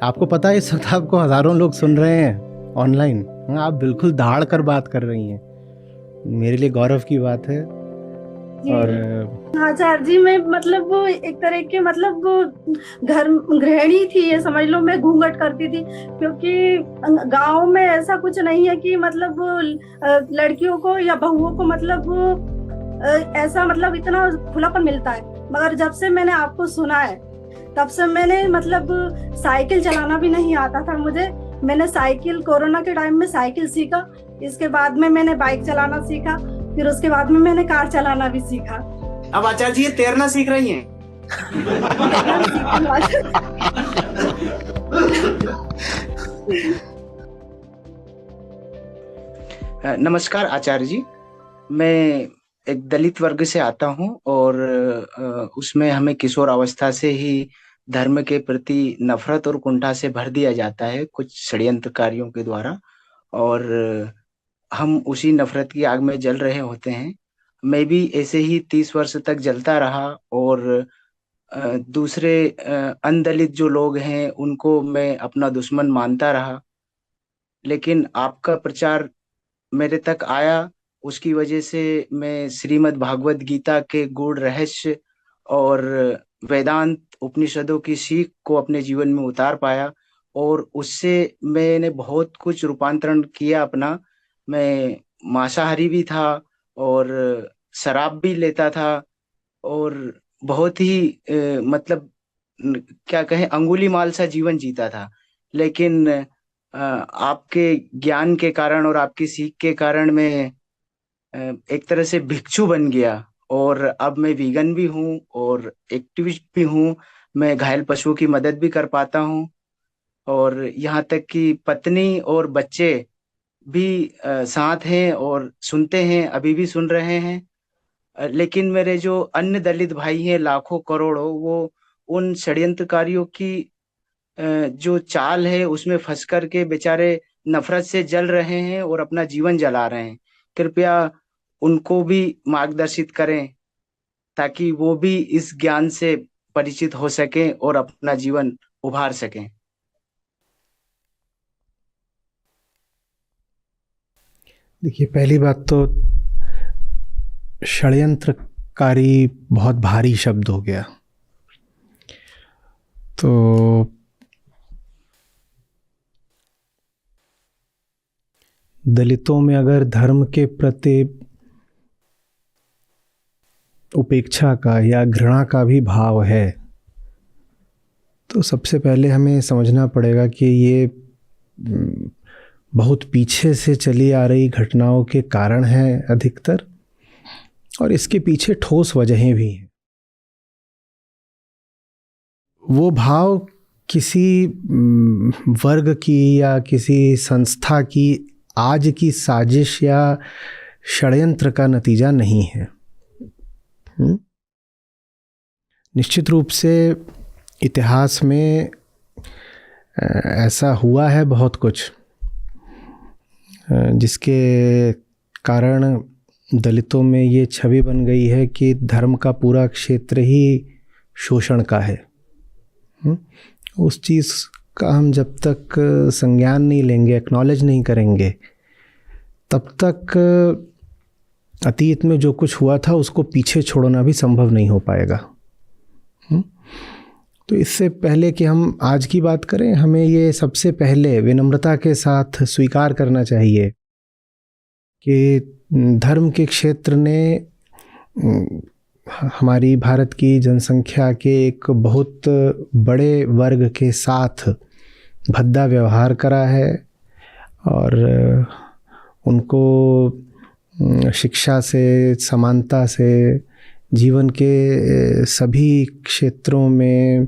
आपको पता है इस वक्त आपको हजारों लोग सुन रहे हैं ऑनलाइन। आप बिल्कुल दहाड़ कर बात कर रही हैं, मेरे लिए गौरव की बात है। और जी हाँ सर जी, मैं मतलब वो एक तरह के मतलब वो घर गृहिणी थी, ये समझ लो। मैं घूंघट करती थी क्योंकि गांव में ऐसा कुछ नहीं है कि मतलब वो लड़कियों को या बहुओं को मतलब वो ऐसा मतलब इतना खुलापन मिलता है। मगर जब से मैंने आपको सुना है तब से मैंने मतलब साइकिल चलाना भी नहीं आता था मुझे। मैंने साइकिल कोरोना के टाइम में साइकिल सीखा, इसके बाद में मैंने बाइक चलाना सीखा, फिर उसके बाद में मैंने कार चलाना भी सीखा। अब आचार्य जी ये तैरना सीख रही हैं। तैरना भी सीखा। नमस्कार आचार्य जी। मैं एक दलित वर्ग से आता हूँ और उसमें हमें किशोर अवस्था से ही धर्म के प्रति नफरत और कुंठा से भर दिया जाता है कुछ षड्यंत्रकारियों के द्वारा। और हम उसी नफरत की आग में जल रहे होते हैं। मैं भी ऐसे ही 30 वर्ष तक जलता रहा और दूसरे अनदलित जो लोग हैं उनको मैं अपना दुश्मन मानता रहा। लेकिन आपका प्रचार मेरे तक आया, उसकी वजह से मैं श्रीमद् भागवत गीता के गूढ़ रहस्य और वेदांत उपनिषदों की सीख को अपने जीवन में उतार पाया। और उससे मैंने बहुत कुछ रूपांतरण किया अपना। मैं मांसाहारी भी था और शराब भी लेता था और बहुत ही मतलब क्या कहें अंगुली माल सा जीवन जीता था। लेकिन आपके ज्ञान के कारण और आपकी सीख के कारण मैं एक तरह से भिक्षु बन गया। और अब मैं वीगन भी हूँ और एक्टिविस्ट भी हूँ। मैं घायल पशुओं की मदद भी कर पाता हूँ और यहाँ तक कि पत्नी और बच्चे भी साथ हैं और सुनते हैं, अभी भी सुन रहे हैं। लेकिन मेरे जो अन्य दलित भाई हैं लाखों करोड़ों, वो उन षड्यंत्रकारियों की जो चाल है उसमें फंस कर के बेचारे नफरत से जल रहे हैं और अपना जीवन जला रहे हैं। कृपया उनको भी मार्गदर्शित करें ताकि वो भी इस ज्ञान से परिचित हो सकें और अपना जीवन उभार सकें। देखिए, पहली बात तो षड्यंत्रकारी बहुत भारी शब्द हो गया। तो दलितों में अगर धर्म के प्रति उपेक्षा का या घृणा का भी भाव है तो सबसे पहले हमें समझना पड़ेगा कि ये बहुत पीछे से चली आ रही घटनाओं के कारण है अधिकतर, और इसके पीछे ठोस वजहें भी हैं। वो भाव किसी वर्ग की या किसी संस्था की आज की साजिश या षड्यंत्र का नतीजा नहीं है। निश्चित रूप से इतिहास में ऐसा हुआ है बहुत कुछ जिसके कारण दलितों में ये छवि बन गई है कि धर्म का पूरा क्षेत्र ही शोषण का है। उस चीज़ का हम जब तक संज्ञान नहीं लेंगे, एक्नॉलेज नहीं करेंगे, तब तक अतीत में जो कुछ हुआ था उसको पीछे छोड़ना भी संभव नहीं हो पाएगा। तो इससे पहले कि हम आज की बात करें, हमें ये सबसे पहले विनम्रता के साथ स्वीकार करना चाहिए कि धर्म के क्षेत्र ने हमारी भारत की जनसंख्या के एक बहुत बड़े वर्ग के साथ भद्दा व्यवहार करा है और उनको शिक्षा से, समानता से, जीवन के सभी क्षेत्रों में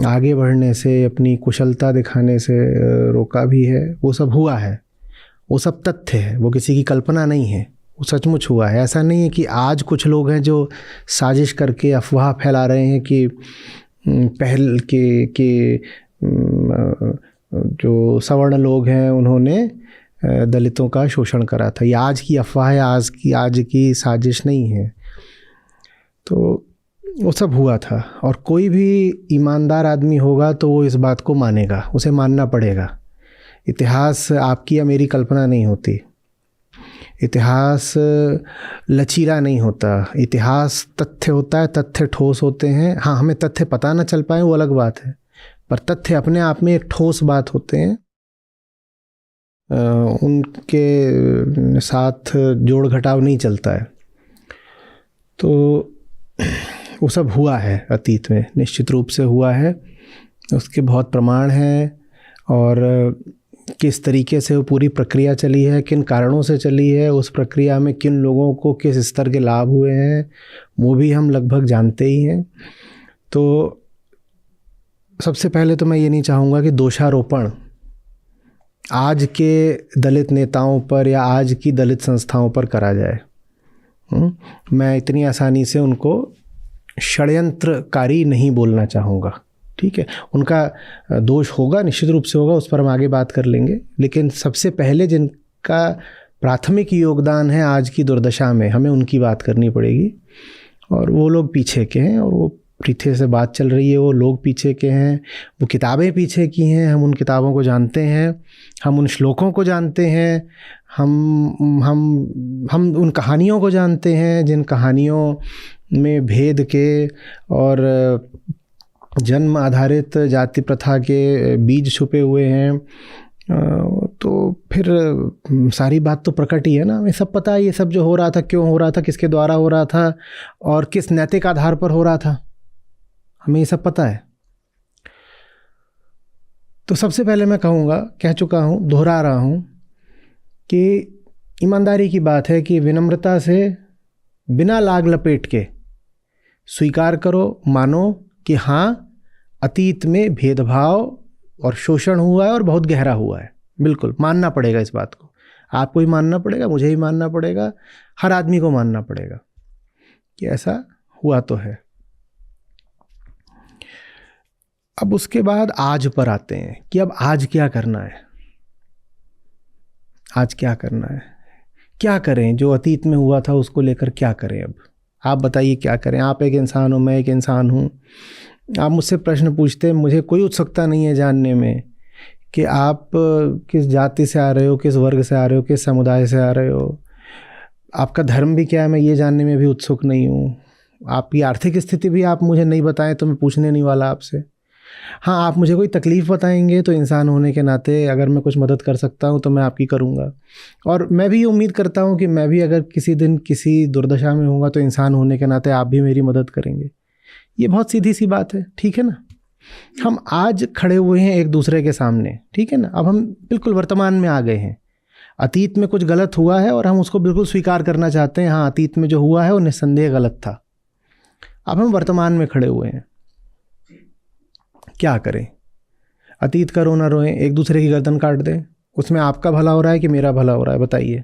आगे बढ़ने से, अपनी कुशलता दिखाने से रोका भी है। वो सब हुआ है, वो सब तथ्य है, वो किसी की कल्पना नहीं है, वो सचमुच हुआ है। ऐसा नहीं है कि आज कुछ लोग हैं जो साजिश करके अफवाह फैला रहे हैं कि पहल के जो सवर्ण लोग हैं उन्होंने दलितों का शोषण करा था। ये आज की अफवाह है, आज की साजिश नहीं है। तो वो सब हुआ था। और कोई भी ईमानदार आदमी होगा तो वो इस बात को मानेगा, उसे मानना पड़ेगा। इतिहास आपकी या मेरी कल्पना नहीं होती, इतिहास लचीला नहीं होता, इतिहास तथ्य होता है, तथ्य ठोस होते हैं। हाँ, हमें तथ्य पता ना चल पाए वो अलग बात है, पर तथ्य अपने आप में एक ठोस बात होते हैं। उनके साथ जोड़ घटाव नहीं चलता है। तो वो सब हुआ है अतीत में, निश्चित रूप से हुआ है, उसके बहुत प्रमाण हैं। और किस तरीके से वो पूरी प्रक्रिया चली है, किन कारणों से चली है, उस प्रक्रिया में किन लोगों को किस स्तर के लाभ हुए हैं, वो भी हम लगभग जानते ही हैं। तो सबसे पहले तो मैं ये नहीं चाहूँगा कि दोषारोपण आज के दलित नेताओं पर या आज की दलित संस्थाओं पर करा जाए। मैं इतनी आसानी से उनको षड्यंत्रकारी नहीं बोलना चाहूँगा, ठीक है। उनका दोष होगा, निश्चित रूप से होगा, उस पर हम आगे बात कर लेंगे। लेकिन सबसे पहले जिनका प्राथमिक योगदान है आज की दुर्दशा में, हमें उनकी बात करनी पड़ेगी। और वो लोग पीछे के हैं, और वो पीछे से बात चल रही है, वो लोग पीछे के हैं, वो किताबें पीछे की हैं। हम उन किताबों को जानते हैं, हम उन श्लोकों को जानते हैं, हम उन कहानियों को जानते हैं जिन कहानियों में भेद के और जन्म आधारित जाति प्रथा के बीज छुपे हुए हैं। तो फिर सारी बात तो प्रकट ही है ना, हमें सब पता है ये सब जो हो रहा था, क्यों हो रहा था, किसके द्वारा हो रहा था और किस नैतिक आधार पर हो रहा था, हमें ये सब पता है। तो सबसे पहले मैं कहूँगा, कह चुका हूँ, दोहरा रहा हूँ कि ईमानदारी की बात है कि विनम्रता से बिना लाग लपेट के स्वीकार करो, मानो कि हाँ, अतीत में भेदभाव और शोषण हुआ है और बहुत गहरा हुआ है। बिल्कुल मानना पड़ेगा इस बात को, आपको ही मानना पड़ेगा, मुझे ही मानना पड़ेगा, हर आदमी को मानना पड़ेगा कि ऐसा हुआ तो है। अब उसके बाद आज पर आते हैं कि अब आज क्या करना है। आज क्या करना है, क्या करें, जो अतीत में हुआ था उसको लेकर क्या करें। अब आप बताइए क्या करें। आप एक इंसान हो, मैं एक इंसान हूँ। आप मुझसे प्रश्न पूछते हैं, मुझे कोई उत्सुकता नहीं है जानने में कि आप किस जाति से आ रहे हो, किस वर्ग से आ रहे हो, किस समुदाय से आ रहे हो, आपका धर्म भी क्या है, मैं ये जानने में भी उत्सुक नहीं हूँ। आपकी आर्थिक स्थिति भी आप मुझे नहीं बताएं तो मैं पूछने नहीं वाला आपसे। हाँ, आप मुझे कोई तकलीफ़ बताएंगे तो इंसान होने के नाते अगर मैं कुछ मदद कर सकता हूँ तो मैं आपकी करूँगा। और मैं भी उम्मीद करता हूँ कि मैं भी अगर किसी दिन किसी दुर्दशा में होऊंगा तो इंसान होने के नाते आप भी मेरी मदद करेंगे। ये बहुत सीधी सी बात है, ठीक है ना। हम आज खड़े हुए हैं एक दूसरे के सामने, ठीक है ना। अब हम बिल्कुल वर्तमान में आ गए हैं। अतीत में कुछ गलत हुआ है और हम उसको बिल्कुल स्वीकार करना चाहते हैं, हाँ, अतीत में जो हुआ है वो निस्संदेह गलत था। अब हम वर्तमान में खड़े हुए हैं, क्या करें। अतीत का रोना रोएं, एक दूसरे की गर्दन काट दें, उसमें आपका भला हो रहा है कि मेरा भला हो रहा है, बताइए।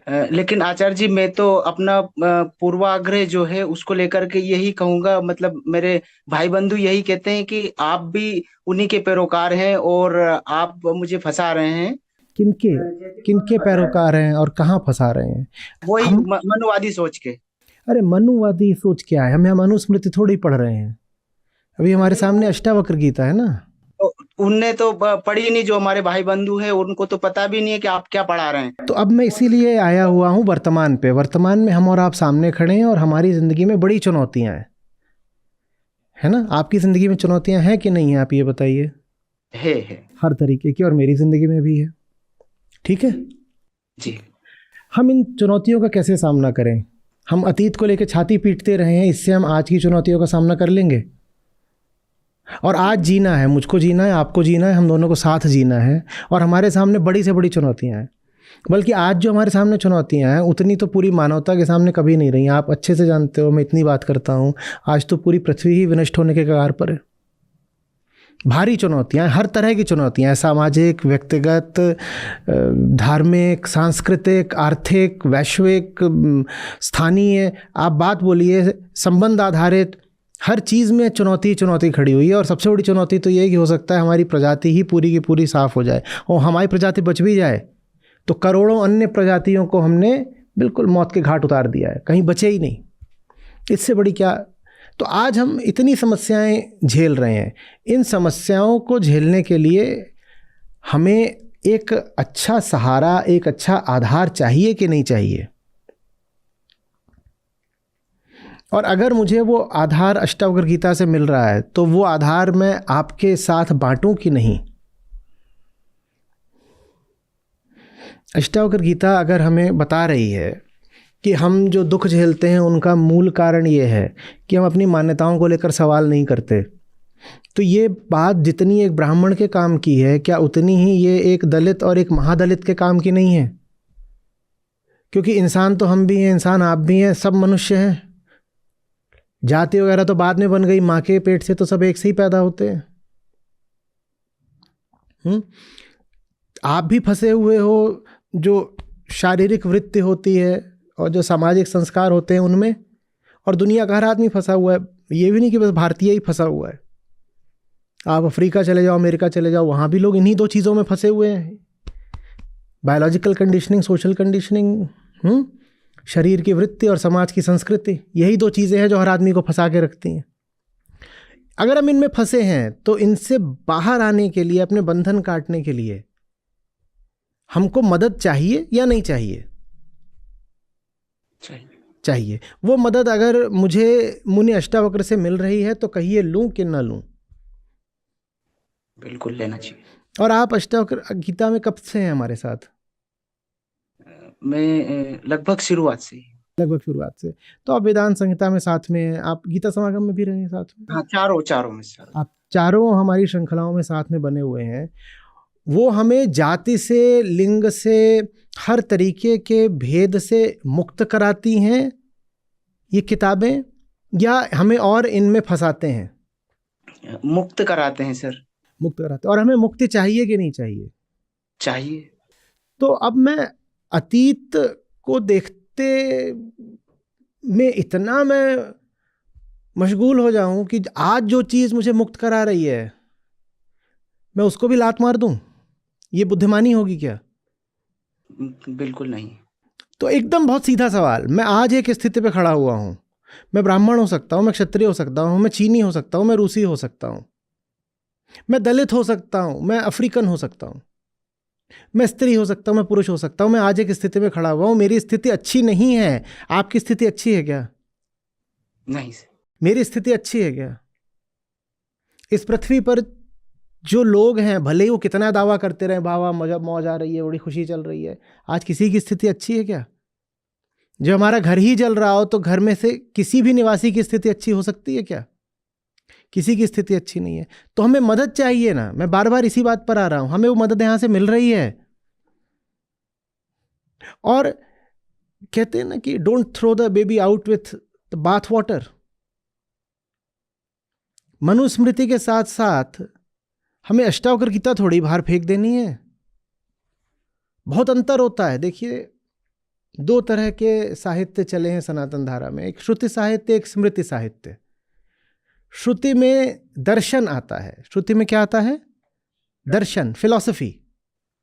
लेकिन आचार्य जी, मैं तो अपना पूर्वाग्रह जो है उसको लेकर के यही कहूंगा, मतलब मेरे भाई बंधु यही कहते हैं कि आप भी उन्हीं के पैरोकार हैं और आप मुझे फंसा रहे हैं। किनके पैरोकार हैं और कहाँ फंसा रहे हैं? वही मनुवादी सोच के। अरे मनुवादी सोच क्या है, हम मनुस्मृति थोड़ी पढ़ रहे हैं। अभी हमारे सामने अष्टावक्र गीता है ना। उनने तो पढ़ी नहीं, जो हमारे भाई बंधु है उनको तो पता भी नहीं है कि आप क्या पढ़ा रहे हैं। तो अब मैं इसीलिए आया हुआ हूँ वर्तमान पे। वर्तमान में हम और आप सामने खड़े हैं और हमारी ज़िंदगी में बड़ी चुनौतियाँ हैं, है ना। आपकी ज़िंदगी में चुनौतियाँ हैं कि नहीं है, आप ये बताइए। है हर तरीके की, और मेरी ज़िंदगी में भी है, ठीक है जी। हम इन चुनौतियों का कैसे सामना करें? हम अतीत को लेकर छाती पीटते रहे हैं, इससे हम आज की चुनौतियों का सामना कर लेंगे? और आज जीना है, मुझको जीना है, आपको जीना है, हम दोनों को साथ जीना है। और हमारे सामने बड़ी से बड़ी चुनौतियां हैं, बल्कि आज जो हमारे सामने चुनौतियां हैं उतनी तो पूरी मानवता के सामने कभी नहीं रही। आप अच्छे से जानते हो, मैं इतनी बात करता हूँ, आज तो पूरी पृथ्वी ही विनष्ट होने के कगार पर है। भारी चुनौतियाँ, हर तरह की चुनौतियाँ हैं, सामाजिक, व्यक्तिगत, धार्मिक, सांस्कृतिक, आर्थिक, वैश्विक, स्थानीय, आप बात बोलिए, संबंध आधारित, हर चीज़ में चुनौती खड़ी हुई है। और सबसे बड़ी चुनौती तो ये कि हो सकता है हमारी प्रजाति ही पूरी की पूरी साफ़ हो जाए, और हमारी प्रजाति बच भी जाए तो करोड़ों अन्य प्रजातियों को हमने बिल्कुल मौत के घाट उतार दिया है, कहीं बचे ही नहीं। इससे बड़ी क्या। तो आज हम इतनी समस्याएं झेल रहे हैं, इन समस्याओं को झेलने के लिए हमें एक अच्छा सहारा, एक अच्छा आधार चाहिए कि नहीं चाहिए। और अगर मुझे वो आधार अष्टावक्र गीता से मिल रहा है तो वो आधार मैं आपके साथ बांटूं कि नहीं। अष्टावक्र गीता अगर हमें बता रही है कि हम जो दुख झेलते हैं उनका मूल कारण ये है कि हम अपनी मान्यताओं को लेकर सवाल नहीं करते, तो ये बात जितनी एक ब्राह्मण के काम की है, क्या उतनी ही ये एक दलित और एक महादलित के काम की नहीं है? क्योंकि इंसान तो हम भी हैं, इंसान आप भी हैं, सब मनुष्य हैं। जाति वगैरह तो बाद में बन गई, माँ के पेट से तो सब एक से ही पैदा होते हैं। आप भी फंसे हुए हो जो शारीरिक वृत्ति होती है और जो सामाजिक संस्कार होते हैं उनमें, और दुनिया का हर आदमी फंसा हुआ है। ये भी नहीं कि बस भारतीय ही फंसा हुआ है। आप अफ्रीका चले जाओ, अमेरिका चले जाओ, वहाँ भी लोग इन्हीं दो चीज़ों में फंसे हुए हैं। बायोलॉजिकल कंडीशनिंग, सोशल कंडीशनिंग, शरीर की वृत्ति और समाज की संस्कृति, यही दो चीज़ें हैं जो हर आदमी को फंसा के रखती हैं। अगर हम इनमें फंसे हैं तो इनसे बाहर आने के लिए, अपने बंधन काटने के लिए हमको मदद चाहिए या नहीं चाहिए? चाहिए। वो मदद अगर मुझे मुनि अष्टावक्र से मिल रही है तो कहिए लूं कि ना लूं? बिल्कुल लेना चाहिए। और आप अष्टावक्र गीता में कब से हैं हमारे साथ? मैं लगभग शुरुआत से। तो आप वेदांत संहिता में साथ में हैं, आप गीता समागम में भी रहे हैं साथ में? हाँ, चारों में सर। आप चारों हमारी श्रृंखलाओं में साथ में बने हुए हैं। वो हमें जाति से, लिंग से, हर तरीके के भेद से मुक्त कराती हैं ये किताबें, या हमें और इनमें फंसाते हैं? मुक्त कराते हैं सर। मुक्त कराते। और हमें मुक्ति चाहिए कि नहीं चाहिए? चाहिए। तो अब मैं अतीत को देखते में इतना मैं मशगूल हो जाऊं कि आज जो चीज़ मुझे मुक्त करा रही है मैं उसको भी लात मार दूं, ये बुद्धिमानी होगी क्या? बिल्कुल नहीं। तो एकदम बहुत सीधा सवाल। मैं आज एक स्थिति पे खड़ा हुआ हूं, मैं ब्राह्मण हो सकता हूं, मैं क्षत्रिय हो सकता हूं, मैं चीनी हो सकता हूं, मैं रूसी हो सकता हूं, मैं दलित हो सकता हूं, मैं अफ्रीकन हो सकता हूं, मैं स्त्री हो सकता हूं, मैं पुरुष हो सकता हूं। मैं आज एक स्थिति में खड़ा हुआ हूं, मेरी स्थिति अच्छी नहीं है। आपकी स्थिति अच्छी है क्या? नहीं सर। मेरी स्थिति अच्छी है क्या? इस पृथ्वी पर जो लोग हैं, भले ही वो कितना दावा करते रहे, वाह वाह मौज आ रही है, बड़ी खुशी चल रही है, आज किसी की स्थिति अच्छी है क्या? जो हमारा घर ही जल रहा हो तो घर में से किसी भी निवासी की स्थिति अच्छी हो सकती है क्या? किसी की स्थिति अच्छी नहीं है। तो हमें मदद चाहिए ना। मैं बार बार इसी बात पर आ रहा हूं, हमें वो मदद यहां से मिल रही है। और कहते हैं ना कि don't throw the baby out with the bath water. Manusmriti के साथ साथ हमें अष्टावक्र गीता थोड़ी बाहर फेंक देनी है। बहुत अंतर होता है। देखिए, दो तरह के साहित्य चले हैं सनातन धारा में, एक श्रुति साहित्य, एक स्मृति साहित्य। श्रुति में दर्शन आता है। श्रुति में क्या आता है? दर्शन, फिलॉसफी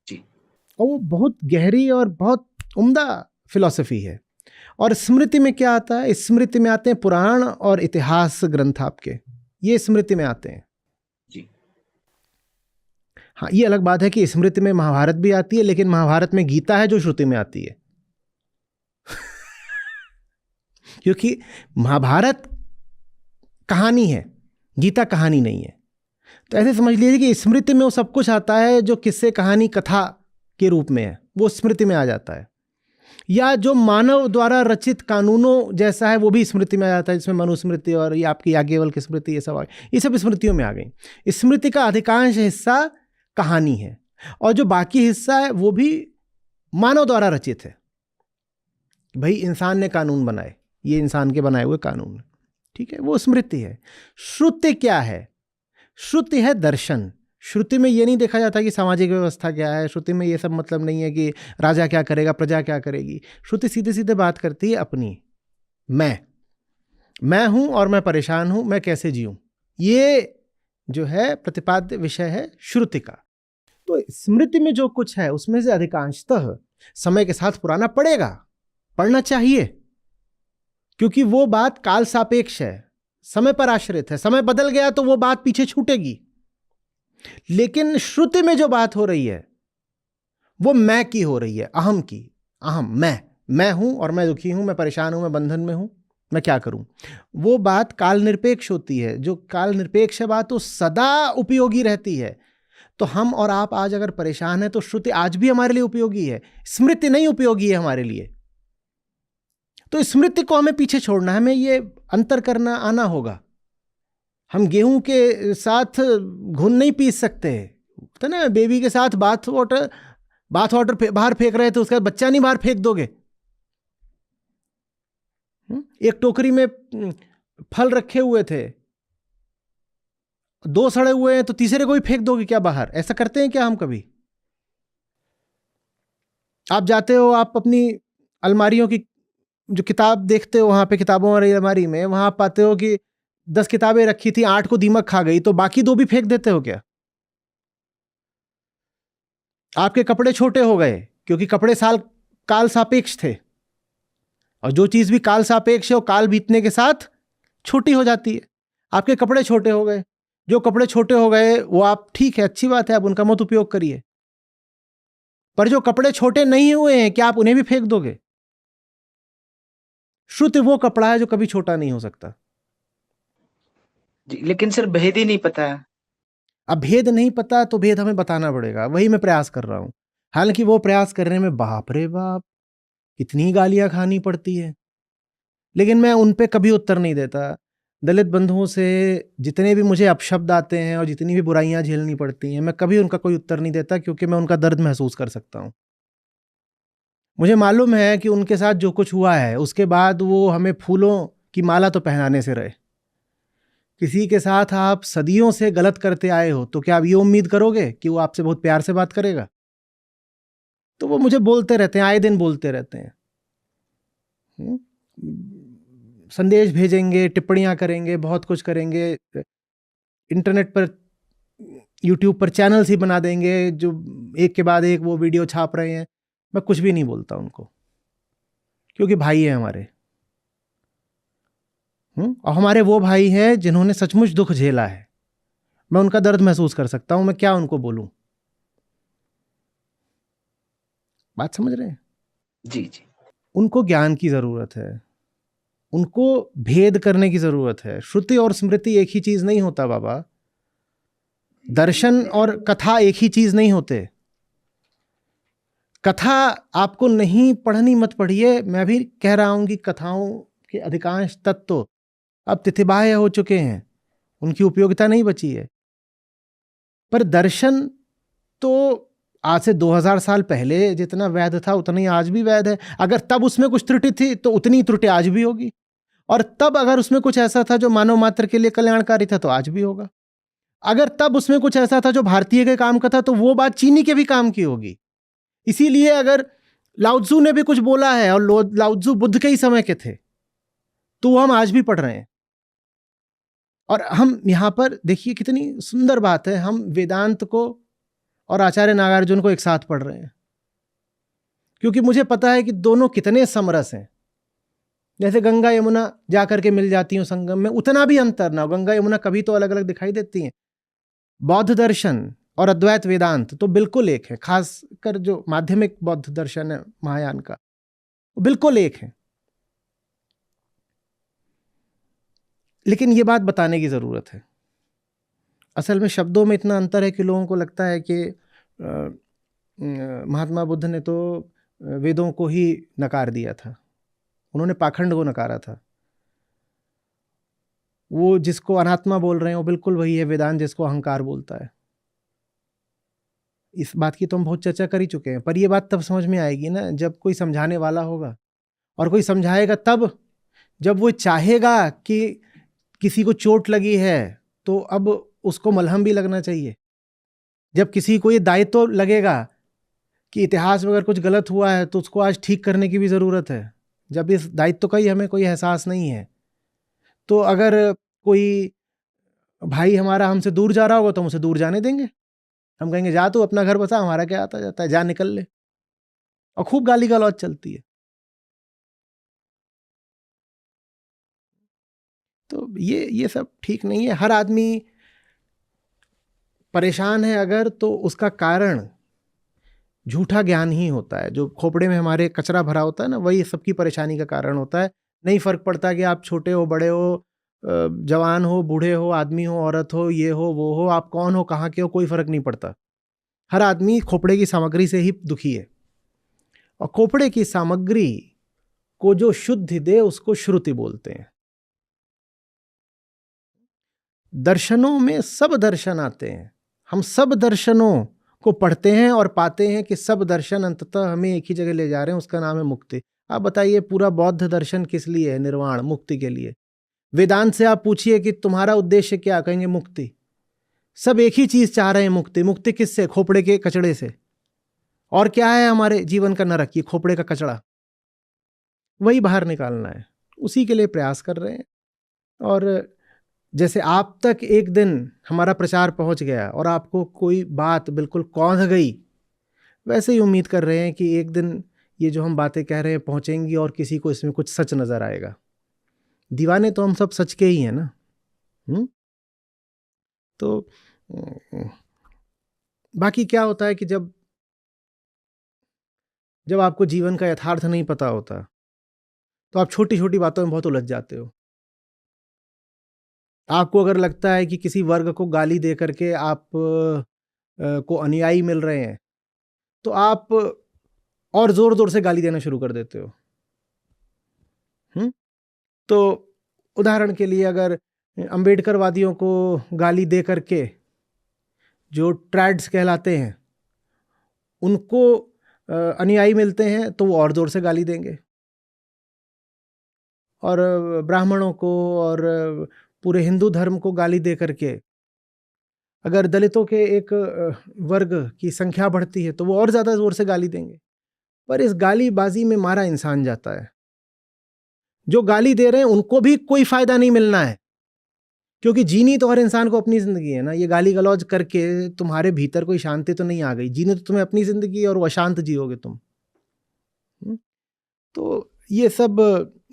जी। और वो बहुत गहरी और बहुत उम्दा फिलॉसफी है। और स्मृति में क्या आता है? स्मृति में आते हैं पुराण और इतिहास ग्रंथ आपके, ये स्मृति में आते हैं जी। हाँ, ये अलग बात है कि स्मृति में महाभारत भी आती है, लेकिन महाभारत में गीता है जो श्रुति में आती है। क्योंकि महाभारत कहानी है, गीता कहानी नहीं है। तो ऐसे समझ लीजिए कि स्मृति में वो सब कुछ आता है जो किस्से, कहानी, कथा के रूप में है, वो स्मृति में आ जाता है। या जो मानव द्वारा रचित कानूनों जैसा है वो भी स्मृति में आ जाता है, जिसमें मनुस्मृति और ये आपकी याज्ञवल्क्य की स्मृति, ये सब आ गई, ये सब स्मृतियों में आ गई। स्मृति का अधिकांश हिस्सा कहानी है और जो बाकी हिस्सा है वो भी मानव द्वारा रचित है। भाई इंसान ने कानून बनाए, ये इंसान के बनाए हुए कानून, ठीक है, वो स्मृति है। श्रुति क्या है? श्रुति है दर्शन। श्रुति में ये नहीं देखा जाता कि सामाजिक व्यवस्था क्या है। श्रुति में ये सब मतलब नहीं है कि राजा क्या करेगा, प्रजा क्या करेगी। श्रुति सीधे सीधे बात करती है अपनी, मैं हूं और मैं परेशान हूं, मैं कैसे जीऊं, ये जो है प्रतिपाद्य विषय है श्रुति का। तो स्मृति में जो कुछ है उसमें से अधिकांशतः समय के साथ पुराना पड़ेगा, पढ़ना चाहिए, क्योंकि वो बात काल सापेक्ष है, समय पर आश्रित है। समय बदल गया तो वो बात पीछे छूटेगी। लेकिन श्रुति में जो बात हो रही है वो मैं की हो रही है, अहम की। अहम, मैं हूं और मैं दुखी हूं, मैं परेशान हूं, मैं बंधन में हूं, मैं क्या करूं। वो बात काल निरपेक्ष होती है। जो काल निरपेक्ष है बात वो सदा उपयोगी रहती है। तो हम और आप आज अगर परेशान हैं तो श्रुति आज भी हमारे लिए उपयोगी है, स्मृति नहीं उपयोगी है हमारे लिए। तो स्मृति को हमें पीछे छोड़ना है, हमें ये अंतर करना आना होगा। हम गेहूं के साथ घुन नहीं पीस सकते, तो ना बेबी के साथ बाथ वाटर बाहर फेंक रहे थे, उसका बच्चा नहीं बाहर फेंक दोगे। एक टोकरी में फल रखे हुए थे, 2 सड़े हुए हैं तो तीसरे को भी फेंक दोगे क्या बाहर? ऐसा करते हैं क्या हम कभी? आप जाते हो, आप अपनी अलमारियों की जो किताब देखते हो, वहां पे किताबों वाली अलमारी में, वहां आप पाते हो कि 10 किताबें रखी थी, 8 को दीमक खा गई, तो बाकी 2 भी फेंक देते हो क्या? आपके कपड़े छोटे हो गए क्योंकि कपड़े काल सापेक्ष थे, और जो चीज भी काल सापेक्ष है वो काल बीतने के साथ छोटी हो जाती है। आपके कपड़े छोटे हो गए, जो कपड़े छोटे हो गए वो आप, ठीक है, अच्छी बात है, आप उनका मत उपयोग करिए। पर जो कपड़े छोटे नहीं हुए हैं, क्या आप उन्हें भी फेंक दोगे? श्रुति वो कपड़ा है जो कभी छोटा नहीं हो सकता। जी, लेकिन सर भेद ही नहीं पता है। अब भेद नहीं पता तो भेद हमें बताना पड़ेगा, वही मैं प्रयास कर रहा हूं। हालांकि वो प्रयास करने में बाप रे बाप कितनी गालियां खानी पड़ती है, लेकिन मैं उन पे कभी उत्तर नहीं देता। दलित बंधुओं से जितने भी मुझे अपशब्द आते हैं और जितनी भी बुराइयां झेलनी पड़ती हैं, मैं कभी उनका कोई उत्तर नहीं देता, क्योंकि मैं उनका दर्द महसूस कर सकता हूं। मुझे मालूम है कि उनके साथ जो कुछ हुआ है उसके बाद वो हमें फूलों की माला तो पहनाने से रहे। किसी के साथ आप सदियों से गलत करते आए हो तो क्या आप ये उम्मीद करोगे कि वो आपसे बहुत प्यार से बात करेगा? तो वो मुझे बोलते रहते हैं, आए दिन बोलते रहते हैं, संदेश भेजेंगे, टिप्पणियां करेंगे, बहुत कुछ करेंगे, इंटरनेट पर यूट्यूब पर चैनल्स ही बना देंगे जो एक के बाद एक वो वीडियो छाप रहे हैं। मैं कुछ भी नहीं बोलता उनको, क्योंकि भाई है हमारे। और हमारे वो भाई हैं जिन्होंने सचमुच दुख झेला है। मैं उनका दर्द महसूस कर सकता हूं, मैं क्या उनको बोलूं? बात समझ रहे हैं? जी जी। उनको ज्ञान की जरूरत है, उनको भेद करने की जरूरत है। श्रुति और स्मृति एक ही चीज नहीं होता बाबा, दर्शन और कथा एक ही चीज नहीं होते। कथा आपको नहीं पढ़नी, मत पढ़िए। मैं भी कह रहा हूं कि कथाओं के अधिकांश तत्व अब तिथिबाह्य हो चुके हैं, उनकी उपयोगिता नहीं बची है। पर दर्शन तो आज से 2000 साल पहले जितना वैध था उतना ही आज भी वैध है। अगर तब उसमें कुछ त्रुटि थी तो उतनी त्रुटि आज भी होगी, और तब अगर उसमें कुछ ऐसा था जो मानव मात्र के लिए कल्याणकारी था तो आज भी होगा। अगर तब उसमें कुछ ऐसा था जो भारतीय के काम का था तो वो बात चीनी के भी काम की होगी। इसीलिए अगर लाओत्जू ने भी कुछ बोला है, और लाओत्जू बुद्ध के ही समय के थे, तो वो हम आज भी पढ़ रहे हैं। और हम यहां पर देखिए कितनी सुंदर बात है, हम वेदांत को और आचार्य नागार्जुन को एक साथ पढ़ रहे हैं, क्योंकि मुझे पता है कि दोनों कितने समरस हैं। जैसे गंगा यमुना जाकर के मिल जाती हूँ संगम में, उतना भी अंतर ना हो। गंगा यमुना कभी तो अलग अलग दिखाई देती हैं। बौद्ध दर्शन और अद्वैत वेदांत तो बिल्कुल एक है, खासकर जो माध्यमिक बौद्ध दर्शन है महायान का, वो बिल्कुल एक है। लेकिन ये बात बताने की जरूरत है। असल में शब्दों में इतना अंतर है कि लोगों को लगता है कि महात्मा बुद्ध ने तो वेदों को ही नकार दिया था, उन्होंने पाखंड को नकारा था। वो जिसको अनात्मा बोल रहे हैं वो बिल्कुल वही है वेदांत जिसको अहंकार बोलता है। इस बात की तो हम बहुत चर्चा कर ही चुके हैं, पर ये बात तब समझ में आएगी ना जब कोई समझाने वाला होगा, और कोई समझाएगा तब जब वो चाहेगा कि किसी को चोट लगी है तो अब उसको मलहम भी लगना चाहिए। जब किसी को ये दायित्व लगेगा कि इतिहास में अगर कुछ गलत हुआ है तो उसको आज ठीक करने की भी ज़रूरत है, जब इस दायित्व का ही हमें कोई एहसास नहीं है, तो अगर कोई भाई हमारा हमसे दूर जा रहा होगा तो हम उसे दूर जाने देंगे। हम कहेंगे जा तू अपना घर बसा, हमारा क्या आता जाता है, जा निकल ले, और खूब गाली गलौज चलती है। तो ये सब ठीक नहीं है। हर आदमी परेशान है अगर, तो उसका कारण झूठा ज्ञान ही होता है। जो खोपड़े में हमारे कचरा भरा होता है ना, वही सबकी परेशानी का कारण होता है। नहीं फर्क पड़ता कि आप छोटे हो, बड़े हो, जवान हो, बूढ़े हो, आदमी हो, औरत हो, ये हो, वो हो, आप कौन हो, कहाँ के हो, कोई फर्क नहीं पड़ता। हर आदमी खोपड़े की सामग्री से ही दुखी है। और खोपड़े की सामग्री को जो शुद्धि दे उसको श्रुति बोलते हैं। दर्शनों में सब दर्शन आते हैं। हम सब दर्शनों को पढ़ते हैं और पाते हैं कि सब दर्शन अंततः हमें एक ही जगह ले जा रहे हैं, उसका नाम है मुक्ति। आप बताइए, पूरा बौद्ध दर्शन किस लिए है? निर्वाण, मुक्ति के लिए। वेदांत से आप पूछिए कि तुम्हारा उद्देश्य क्या, कहेंगे मुक्ति। सब एक ही चीज चाह रहे हैं, मुक्ति। मुक्ति किससे? खोपड़े के कचड़े से। और क्या है हमारे जीवन का नरक? ये खोपड़े का कचड़ा, वही बाहर निकालना है। उसी के लिए प्रयास कर रहे हैं। और जैसे आप तक एक दिन हमारा प्रचार पहुंच गया और आपको कोई बात बिल्कुल कौंध गई, वैसे ही उम्मीद कर रहे हैं कि एक दिन ये जो हम बातें कह रहे हैं पहुंचेंगी और किसी को इसमें कुछ सच नजर आएगा। दीवाने तो हम सब सच के ही हैं ना। तो बाकी क्या होता है कि जब आपको जीवन का यथार्थ नहीं पता होता, तो आप छोटी छोटी बातों में बहुत उलझ जाते हो। आपको अगर लगता है कि किसी वर्ग को गाली दे करके आप को अनुयायी मिल रहे हैं, तो आप और जोर जोर से गाली देना शुरू कर देते हो। तो उदाहरण के लिए, अगर अंबेडकरवादियों को गाली दे करके जो ट्रैड्स कहलाते हैं उनको अनुयायी मिलते हैं, तो वो और जोर से गाली देंगे। और ब्राह्मणों को और पूरे हिंदू धर्म को गाली दे करके अगर दलितों के एक वर्ग की संख्या बढ़ती है, तो वो और ज़्यादा जोर से गाली देंगे। पर इस गालीबाजी में मारा इंसान जाता है। जो गाली दे रहे हैं उनको भी कोई फायदा नहीं मिलना है, क्योंकि जीनी तो हर इंसान को अपनी जिंदगी है ना। ये गाली गलौज करके तुम्हारे भीतर कोई शांति तो नहीं आ गई। जीनी तो तुम्हें अपनी जिंदगी, और वो अशांत जियोगे तुम। तो ये सब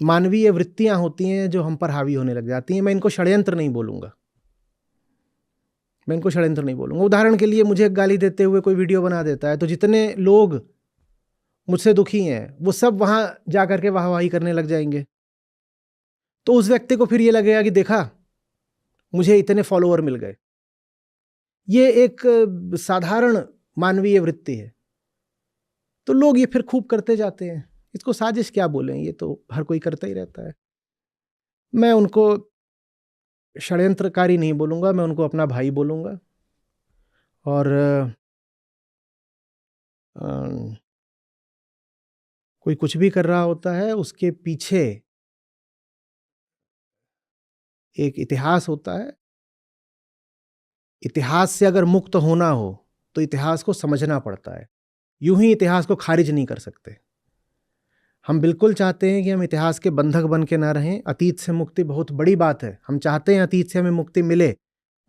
मानवीय वृत्तियां होती हैं जो हम पर हावी होने लग जाती हैं। मैं इनको षड्यंत्र नहीं बोलूंगा, उदाहरण के लिए, मुझे गाली देते हुए कोई वीडियो बना देता है, तो जितने लोग मुझसे दुखी हैं वो सब वहां जा करके वाहवाही करने लग जाएंगे। तो उस व्यक्ति को फिर ये लगेगा कि देखा, मुझे इतने फॉलोअर मिल गए। ये एक साधारण मानवीय वृत्ति है। तो लोग ये फिर खूब करते जाते हैं। इसको साजिश क्या बोलें, ये तो हर कोई करता ही रहता है। मैं उनको षड्यंत्रकारी नहीं बोलूंगा, मैं उनको अपना भाई बोलूंगा। और कोई कुछ भी कर रहा होता है, उसके पीछे एक इतिहास होता है। इतिहास से अगर मुक्त होना हो तो इतिहास को समझना पड़ता है। यूं ही इतिहास को खारिज नहीं कर सकते। हम बिल्कुल चाहते हैं कि हम इतिहास के बंधक बन के ना रहें। अतीत से मुक्ति बहुत बड़ी बात है, हम चाहते हैं अतीत से हमें मुक्ति मिले।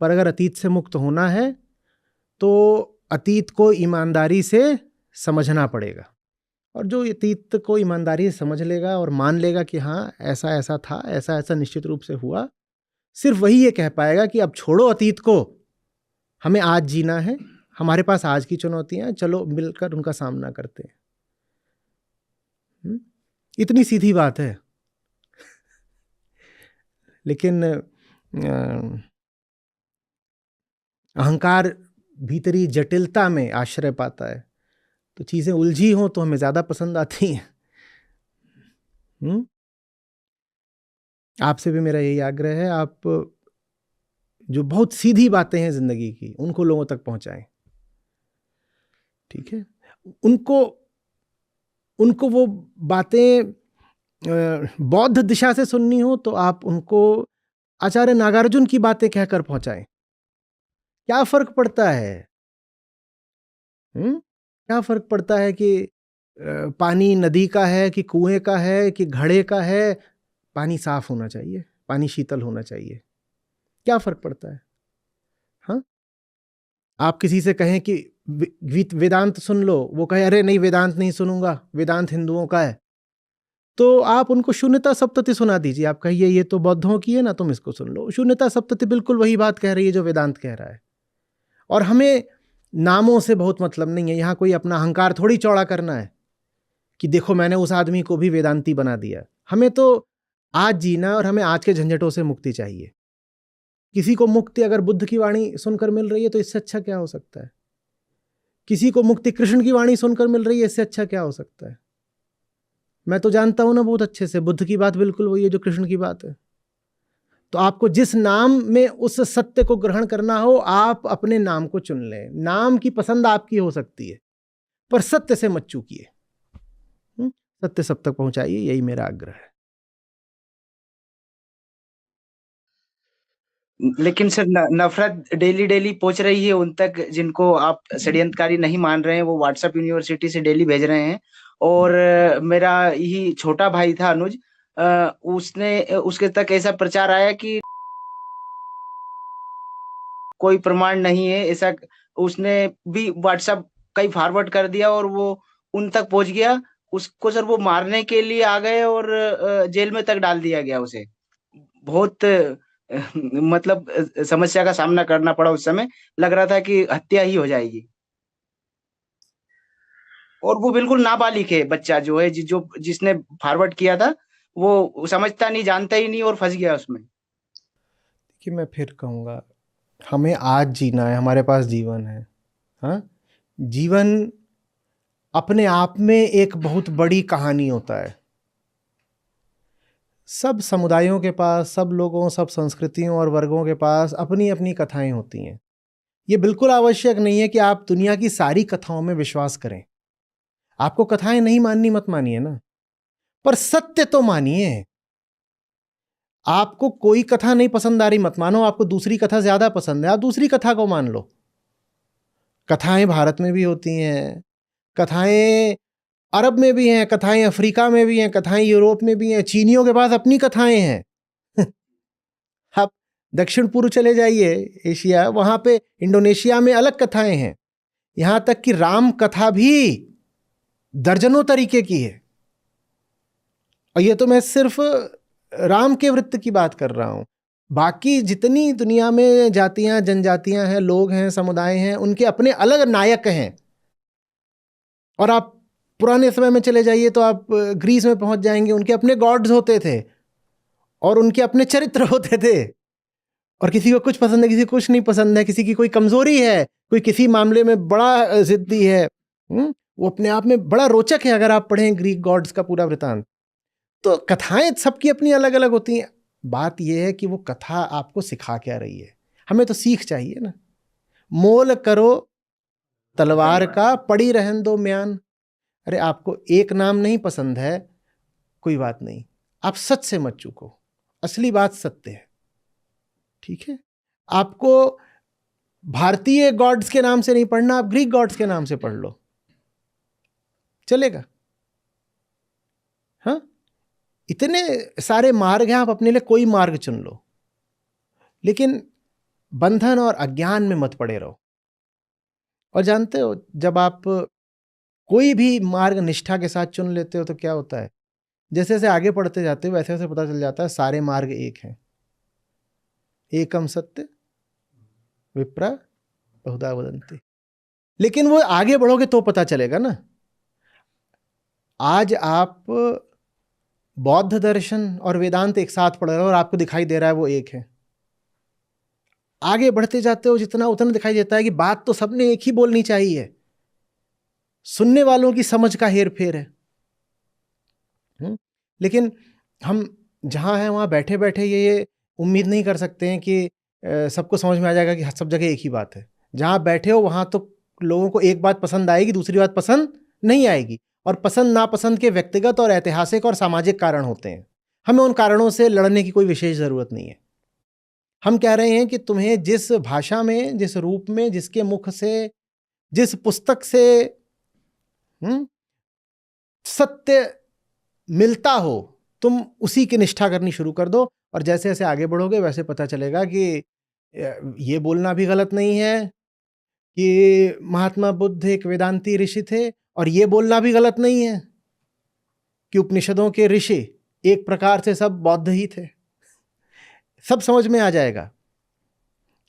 पर अगर अतीत से मुक्त होना है तो अतीत को ईमानदारी से समझना पड़ेगा। और जो अतीत को ईमानदारी से समझ लेगा और मान लेगा कि हाँ ऐसा ऐसा था, ऐसा ऐसा निश्चित रूप से हुआ, सिर्फ वही ये कह पाएगा कि अब छोड़ो अतीत को, हमें आज जीना है, हमारे पास आज की चुनौतियां, चलो मिलकर उनका सामना करते हैं। इतनी सीधी बात है। लेकिन अहंकार भीतरी जटिलता में आश्रय पाता है, तो चीजें उलझी हों तो हमें ज्यादा पसंद आती हैं। आपसे भी मेरा यही आग्रह है, आप जो बहुत सीधी बातें हैं जिंदगी की, उनको लोगों तक पहुंचाएं। ठीक है? उनको वो बातें बौद्ध दिशा से सुननी हो तो आप उनको आचार्य नागार्जुन की बातें कहकर पहुंचाएं। क्या फर्क पड़ता है? क्या फर्क पड़ता है कि पानी नदी का है कि कुएं का है कि घड़े का है? पानी साफ होना चाहिए, पानी शीतल होना चाहिए। क्या फर्क पड़ता है? हाँ, आप किसी से कहें कि वेदांत सुन लो, वो कहे अरे नहीं वेदांत नहीं सुनूंगा, वेदांत हिंदुओं का है, तो आप उनको शून्यता सप्तति सुना दीजिए। आप कहिए ये तो बौद्धों की है ना, तुम इसको सुन लो। शून्यता सप्तति बिल्कुल वही बात कह रही है जो वेदांत कह रहा है। और हमें नामों से बहुत मतलब नहीं है। यहाँ कोई अपना अहंकार थोड़ी चौड़ा करना है कि देखो मैंने उस आदमी को भी वेदांती बना दिया। हमें तो आज जीना और हमें आज के झंझटों से मुक्ति चाहिए। किसी को मुक्ति अगर बुद्ध की वाणी सुनकर मिल रही है तो इससे अच्छा क्या हो सकता है? किसी को मुक्ति कृष्ण की वाणी सुनकर मिल रही है, इससे अच्छा क्या हो सकता है? मैं तो जानता हूं ना बहुत अच्छे से, बुद्ध की बात बिल्कुल वही है जो कृष्ण की बात है। तो आपको जिस नाम में उस सत्य को ग्रहण करना हो, आप अपने नाम को चुन लें। नाम की पसंद आपकी हो सकती है, पर सत्य से मत चूकिए। सत्य सब तक पहुंचाइए, यही मेरा आग्रह है। लेकिन सर नफरत डेली डेली पहुंच रही है उन तक जिनको आप षड्यंत्रकारी नहीं मान रहे हैं। वो व्हाट्सएप यूनिवर्सिटी से डेली भेज रहे हैं। और मेरा यही छोटा भाई था अनुज, उसने उसके तक ऐसा प्रचार आया कि कोई प्रमाण नहीं है ऐसा। उसने भी व्हाट्सएप कहीं फॉरवर्ड कर दिया और वो उन तक पहुंच गया। उसको सर वो मारने के लिए आ गए और जेल में तक डाल दिया गया उसे। बहुत मतलब समस्या का सामना करना पड़ा उस समय। लग रहा था कि हत्या ही हो जाएगी। और वो बिल्कुल नाबालिग है बच्चा जो है, जो जिसने फॉरवर्ड किया था। वो समझता नहीं, जानता ही नहीं और फंस गया उसमें। कि मैं फिर कहूँगा, हमें आज जीना है, हमारे पास जीवन है। हाँ, जीवन अपने आप में एक बहुत बड़ी कहानी होता है। सब समुदायों के पास, सब लोगों, सब संस्कृतियों और वर्गों के पास अपनी अपनी कथाएं होती हैं। ये बिल्कुल आवश्यक नहीं है कि आप दुनिया की सारी कथाओं में विश्वास करें। आपको कथाएं नहीं माननी, मत मानिए ना, पर सत्य तो मानिए। आपको कोई कथा नहीं पसंद आ रही, मत मानो। आपको दूसरी कथा ज्यादा पसंद है, आप दूसरी कथा को मान लो। कथाएं भारत में भी होती हैं, कथाएं अरब में भी हैं, कथाएं अफ्रीका में भी हैं, कथाएं यूरोप में भी हैं। चीनियों के पास अपनी कथाएं हैं। आप दक्षिण पूर्व चले जाइए, एशिया, वहां पे इंडोनेशिया में अलग कथाएं हैं। यहां तक कि राम कथा भी दर्जनों तरीके की है। और ये तो मैं सिर्फ राम के वृत्त की बात कर रहा हूं। बाकी जितनी दुनिया में जातियां, जनजातियां हैं, लोग हैं, समुदाय हैं, उनके अपने अलग नायक हैं। और आप पुराने समय में चले जाइए तो आप ग्रीस में पहुंच जाएंगे, उनके अपने गॉड्स होते थे और उनके अपने चरित्र होते थे। और किसी को कुछ पसंद है, किसी को कुछ नहीं पसंद है, किसी की कोई कमजोरी है, कोई किसी मामले में बड़ा जिद्दी है। वो अपने आप में बड़ा रोचक है अगर आप पढ़ें ग्रीक गॉड्स का पूरा वृतांत। तो कथाएं सबकी अपनी अलग अलग होती हैं। बात यह है कि वो कथा आपको सिखा क्या रही है। हमें तो सीख चाहिए ना। मोल करो तलवार का, पड़ी रहन दो म्यान। अरे आपको एक नाम नहीं पसंद है, कोई बात नहीं, आप सच से मत चूको। असली बात सत्य है, ठीक है? आपको भारतीय गॉड्स के नाम से नहीं पढ़ना, आप ग्रीक गॉड्स के नाम से पढ़ लो, चलेगा। हाँ, इतने सारे मार्ग हैं, आप अपने लिए कोई मार्ग चुन लो, लेकिन बंधन और अज्ञान में मत पड़े रहो। और जानते हो, जब आप कोई भी मार्ग निष्ठा के साथ चुन लेते हो तो क्या होता है, जैसे जैसे आगे पढ़ते जाते हो वैसे वैसे पता चल जाता है सारे मार्ग एक हैं। एकम सत्य विप्रा बहुधा वदन्ति। लेकिन वो आगे बढ़ोगे तो पता चलेगा ना। आज आप बौद्ध दर्शन और वेदांत एक साथ पढ़ रहे हो और आपको दिखाई दे रहा है वो एक है। आगे बढ़ते जाते हो जितना, उतना दिखाई देता है कि बात तो सबने एक ही बोलनी चाहिए, सुनने वालों की समझ का हेर फेर है। लेकिन हम जहाँ हैं वहाँ बैठे बैठे ये उम्मीद नहीं कर सकते हैं कि सबको समझ में आ जाएगा कि सब जगह एक ही बात है। जहाँ बैठे हो वहाँ तो लोगों को एक बात पसंद आएगी, दूसरी बात पसंद नहीं आएगी। और पसंद नापसंद के व्यक्तिगत और ऐतिहासिक और सामाजिक कारण होते हैं। हमें उन कारणों से लड़ने की कोई विशेष ज़रूरत नहीं है। हम कह रहे हैं कि तुम्हें जिस भाषा में, जिस रूप में, जिसके मुख से, जिस पुस्तक से सत्य मिलता हो, तुम उसी की निष्ठा करनी शुरू कर दो। और जैसे जैसे आगे बढ़ोगे वैसे पता चलेगा कि ये बोलना भी गलत नहीं है कि महात्मा बुद्ध एक वेदांती ऋषि थे, और ये बोलना भी गलत नहीं है कि उपनिषदों के ऋषि एक प्रकार से सब बौद्ध ही थे। सब समझ में आ जाएगा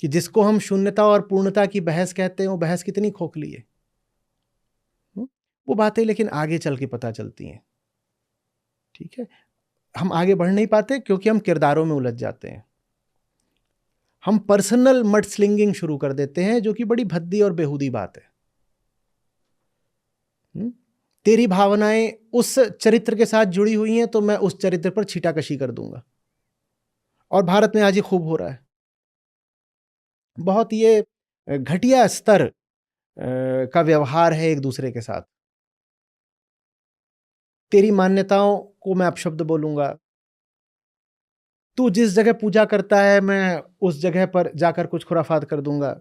कि जिसको हम शून्यता और पूर्णता की बहस कहते हैं वो बहस कितनी खोखली है। वो बातें लेकिन आगे चल के पता चलती हैं। ठीक है, हम आगे बढ़ नहीं पाते क्योंकि हम किरदारों में उलझ जाते हैं। हम पर्सनल मड स्लिंगिंग शुरू कर देते हैं, जो कि बड़ी भद्दी और बेहूदी बात है। तेरी भावनाएं उस चरित्र के साथ जुड़ी हुई हैं तो मैं उस चरित्र पर छीटाकशी कर दूंगा। और भारत में आज ये खूब हो रहा है। बहुत ये घटिया स्तर का व्यवहार है एक दूसरे के साथ। तेरी मान्यताओं को मैं अपशब्द बोलूंगा, तू जिस जगह पूजा करता है मैं उस जगह पर जाकर कुछ खुराफात कर दूंगा।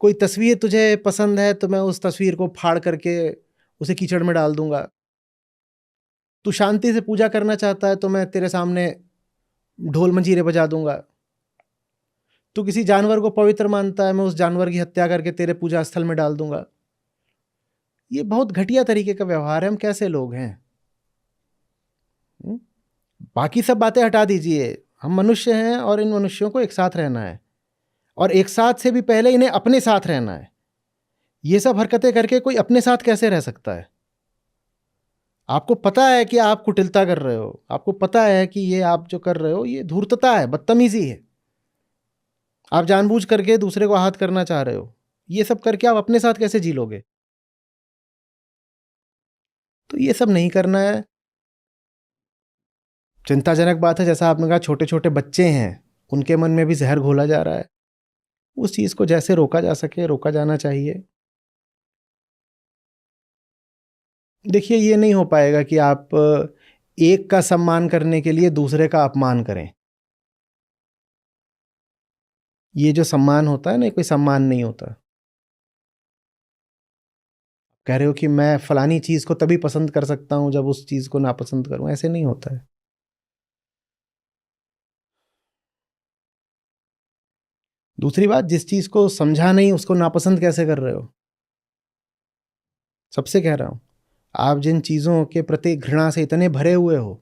कोई तस्वीर तुझे पसंद है तो मैं उस तस्वीर को फाड़ करके उसे कीचड़ में डाल दूंगा। तू शांति से पूजा करना चाहता है तो मैं तेरे सामने ढोल मंजीरे बजा दूंगा। तू किसी जानवर को पवित्र मानता है, मैं उस जानवर की हत्या करके तेरे पूजा स्थल में डाल दूंगा। ये बहुत घटिया तरीके का व्यवहार है। हम कैसे लोग हैं? बाकी सब बातें हटा दीजिए, हम मनुष्य हैं और इन मनुष्यों को एक साथ रहना है, और एक साथ से भी पहले इन्हें अपने साथ रहना है। ये सब हरकतें करके कोई अपने साथ कैसे रह सकता है? आपको पता है कि आप कुटिलता कर रहे हो, आपको पता है कि ये आप जो कर रहे हो ये धूर्तता है, बदतमीजी है, आप जानबूझ करके दूसरे को आहत करना चाह रहे हो। ये सब करके आप अपने साथ कैसे जी लोगे? तो ये सब नहीं करना है। चिंताजनक बात है, जैसा आपने कहा छोटे छोटे बच्चे हैं उनके मन में भी जहर घोला जा रहा है। उस चीज को जैसे रोका जा सके रोका जाना चाहिए। देखिए, ये नहीं हो पाएगा कि आप एक का सम्मान करने के लिए दूसरे का अपमान करें। ये जो सम्मान होता है ना, कोई सम्मान नहीं होता। कह रहे हो कि मैं फलानी चीज को तभी पसंद कर सकता हूं जब उस चीज को नापसंद करूं, ऐसे नहीं होता है। दूसरी बात, जिस चीज को समझा नहीं उसको नापसंद कैसे कर रहे हो? सबसे कह रहा हूं, आप जिन चीजों के प्रति घृणा से इतने भरे हुए हो,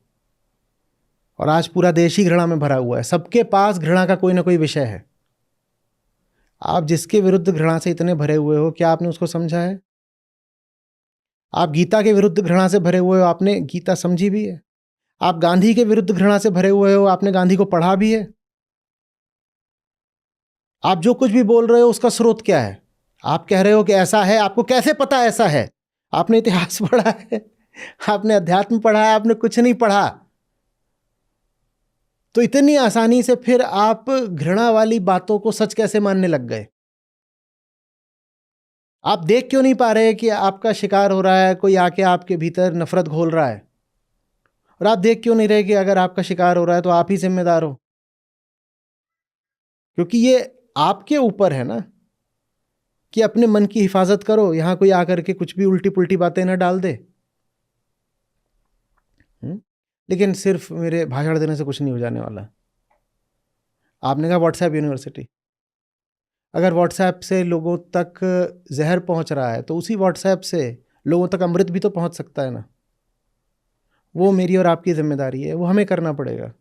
और आज पूरा देश ही घृणा में भरा हुआ है, सबके पास घृणा का कोई ना कोई विषय है। आप जिसके विरुद्ध घृणा से इतने भरे हुए हो, क्या आपने उसको समझा है? आप गीता के विरुद्ध घृणा से भरे हुए हो, आपने गीता समझी भी है? आप गांधी के विरुद्ध घृणा से भरे हुए हो, आपने गांधी को पढ़ा भी है? आप जो कुछ भी बोल रहे हो उसका स्रोत क्या है? आप कह रहे हो कि ऐसा है, आपको कैसे पता ऐसा है? आपने इतिहास पढ़ा है, आपने अध्यात्म पढ़ा है, आपने कुछ नहीं पढ़ा। तो इतनी आसानी से फिर आप घृणा वाली बातों को सच कैसे मानने लग गए? आप देख क्यों नहीं पा रहे कि आपका शिकार हो रहा है, कोई आके आपके भीतर नफरत घोल रहा है? और आप देख क्यों नहीं रहे कि अगर आपका शिकार हो रहा है तो आप ही जिम्मेदार हो? क्योंकि ये आपके ऊपर है ना कि अपने मन की हिफाजत करो, यहां कोई आकर के कुछ भी उल्टी पुल्टी बातें ना डाल दे। लेकिन सिर्फ मेरे भाषण देने से कुछ नहीं हो जाने वाला। आपने कहा व्हाट्सएप यूनिवर्सिटी, अगर व्हाट्सएप से लोगों तक जहर पहुंच रहा है तो उसी व्हाट्सएप से लोगों तक अमृत भी तो पहुंच सकता है ना। वो मेरी और आपकी जिम्मेदारी है, वो हमें करना पड़ेगा।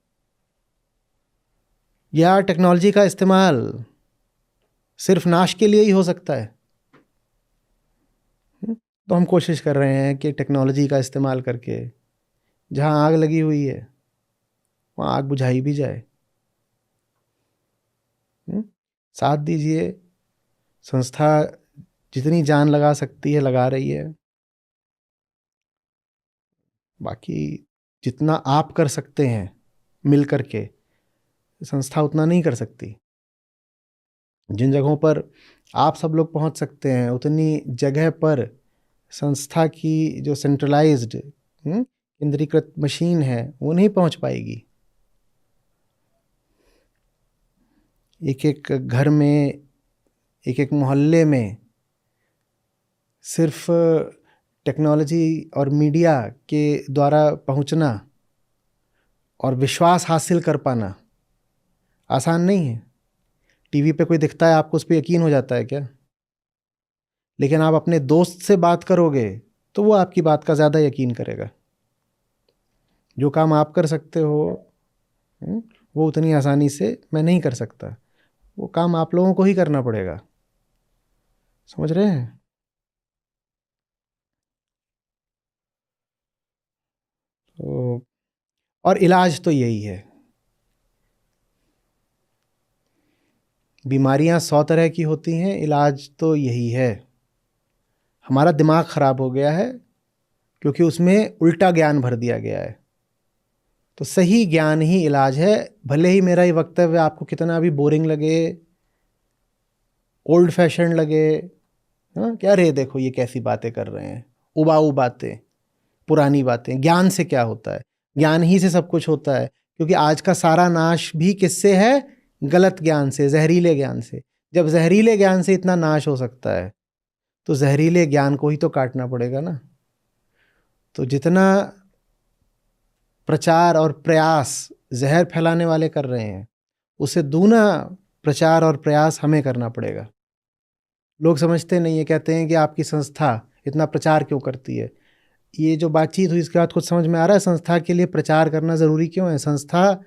या टेक्नोलॉजी का इस्तेमाल सिर्फ नाश के लिए ही हो सकता है? तो हम कोशिश कर रहे हैं कि टेक्नोलॉजी का इस्तेमाल करके जहां आग लगी हुई है वहां आग बुझाई भी जाए। साथ दीजिए, संस्था जितनी जान लगा सकती है लगा रही है। बाकी जितना आप कर सकते हैं मिल करके, संस्था उतना नहीं कर सकती। जिन जगहों पर आप सब लोग पहुंच सकते हैं उतनी जगह पर संस्था की जो सेंट्रलाइज्ड केंद्रीकृत मशीन है वो नहीं पहुंच पाएगी। एक एक घर में, एक एक मोहल्ले में सिर्फ टेक्नोलॉजी और मीडिया के द्वारा पहुंचना और विश्वास हासिल कर पाना आसान नहीं है। टीवी पे कोई दिखता है, आपको उस पर यकीन हो जाता है क्या? लेकिन आप अपने दोस्त से बात करोगे तो वो आपकी बात का ज़्यादा यकीन करेगा। जो काम आप कर सकते हो वो उतनी आसानी से मैं नहीं कर सकता। वो काम आप लोगों को ही करना पड़ेगा। समझ रहे हैं? तो और इलाज तो यही है। बीमारियां 100 तरह की होती हैं, इलाज तो यही है। हमारा दिमाग खराब हो गया है क्योंकि उसमें उल्टा ज्ञान भर दिया गया है। तो सही ज्ञान ही इलाज है। भले ही मेरा ये वक्तव्य आपको कितना भी बोरिंग लगे, ओल्ड फैशन लगे, हाँ क्या रे देखो ये कैसी बातें कर रहे हैं, उबाऊ बातें, पुरानी बातें। ज्ञान से क्या होता है? ज्ञान ही से सब कुछ होता है। क्योंकि आज का सारा नाश भी किससे है? गलत ज्ञान से, जहरीले ज्ञान से। जब जहरीले ज्ञान से इतना नाश हो सकता है तो जहरीले ज्ञान को ही तो काटना पड़ेगा ना। तो जितना प्रचार और प्रयास जहर फैलाने वाले कर रहे हैं, उससे दूना प्रचार और प्रयास हमें करना पड़ेगा। लोग समझते नहीं है, कहते हैं कि आपकी संस्था इतना प्रचार क्यों करती है। ये जो बातचीत हुई इसके बाद कुछ समझ में आ रहा है संस्था के लिए प्रचार करना ज़रूरी क्यों है। संस्था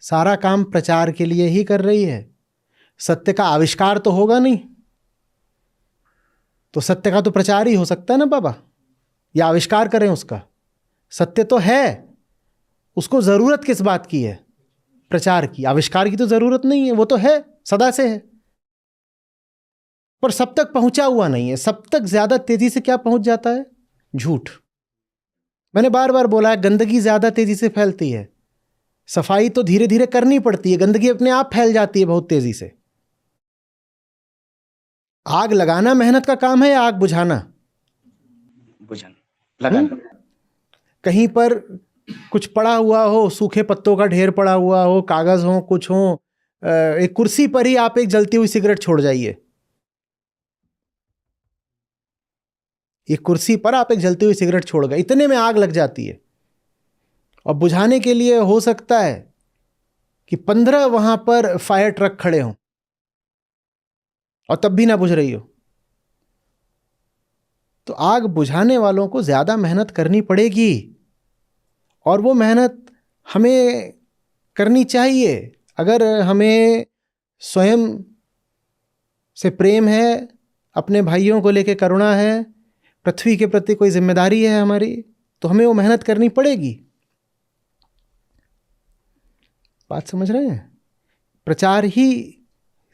सारा काम प्रचार के लिए ही कर रही है। सत्य का आविष्कार तो होगा नहीं, तो सत्य का तो प्रचार ही हो सकता है ना बाबा, या आविष्कार करें उसका। सत्य तो है, उसको ज़रूरत किस बात की है? प्रचार की। आविष्कार की तो ज़रूरत नहीं है, वो तो है, सदा से है, पर सब तक पहुंचा हुआ नहीं है। सब तक ज़्यादा तेज़ी से क्या पहुंच जाता है? झूठ। मैंने बार बार बोला है, गंदगी ज़्यादा तेज़ी से फैलती है। सफाई तो धीरे धीरे करनी पड़ती है, गंदगी अपने आप फैल जाती है बहुत तेज़ी से। आग लगाना मेहनत का काम है या आग बुझाना? बुझाना, लगाना। कहीं पर कुछ पड़ा हुआ हो, सूखे पत्तों का ढेर पड़ा हुआ हो, कागज हो, कुछ हो, एक कुर्सी पर ही आप एक जलती हुई सिगरेट छोड़ जाइए। एक कुर्सी पर आप एक जलती हुई सिगरेट छोड़ गए, इतने में आग लग जाती है। और बुझाने के लिए हो सकता है कि 15 वहां पर फायर ट्रक खड़े हों और तब भी ना बुझ रही हो। तो आग बुझाने वालों को ज्यादा मेहनत करनी पड़ेगी, और वो मेहनत हमें करनी चाहिए। अगर हमें स्वयं से प्रेम है, अपने भाइयों को लेकर करुणा है, पृथ्वी के प्रति कोई जिम्मेदारी है हमारी, तो हमें वो मेहनत करनी पड़ेगी। बात समझ रहे हैं? प्रचार ही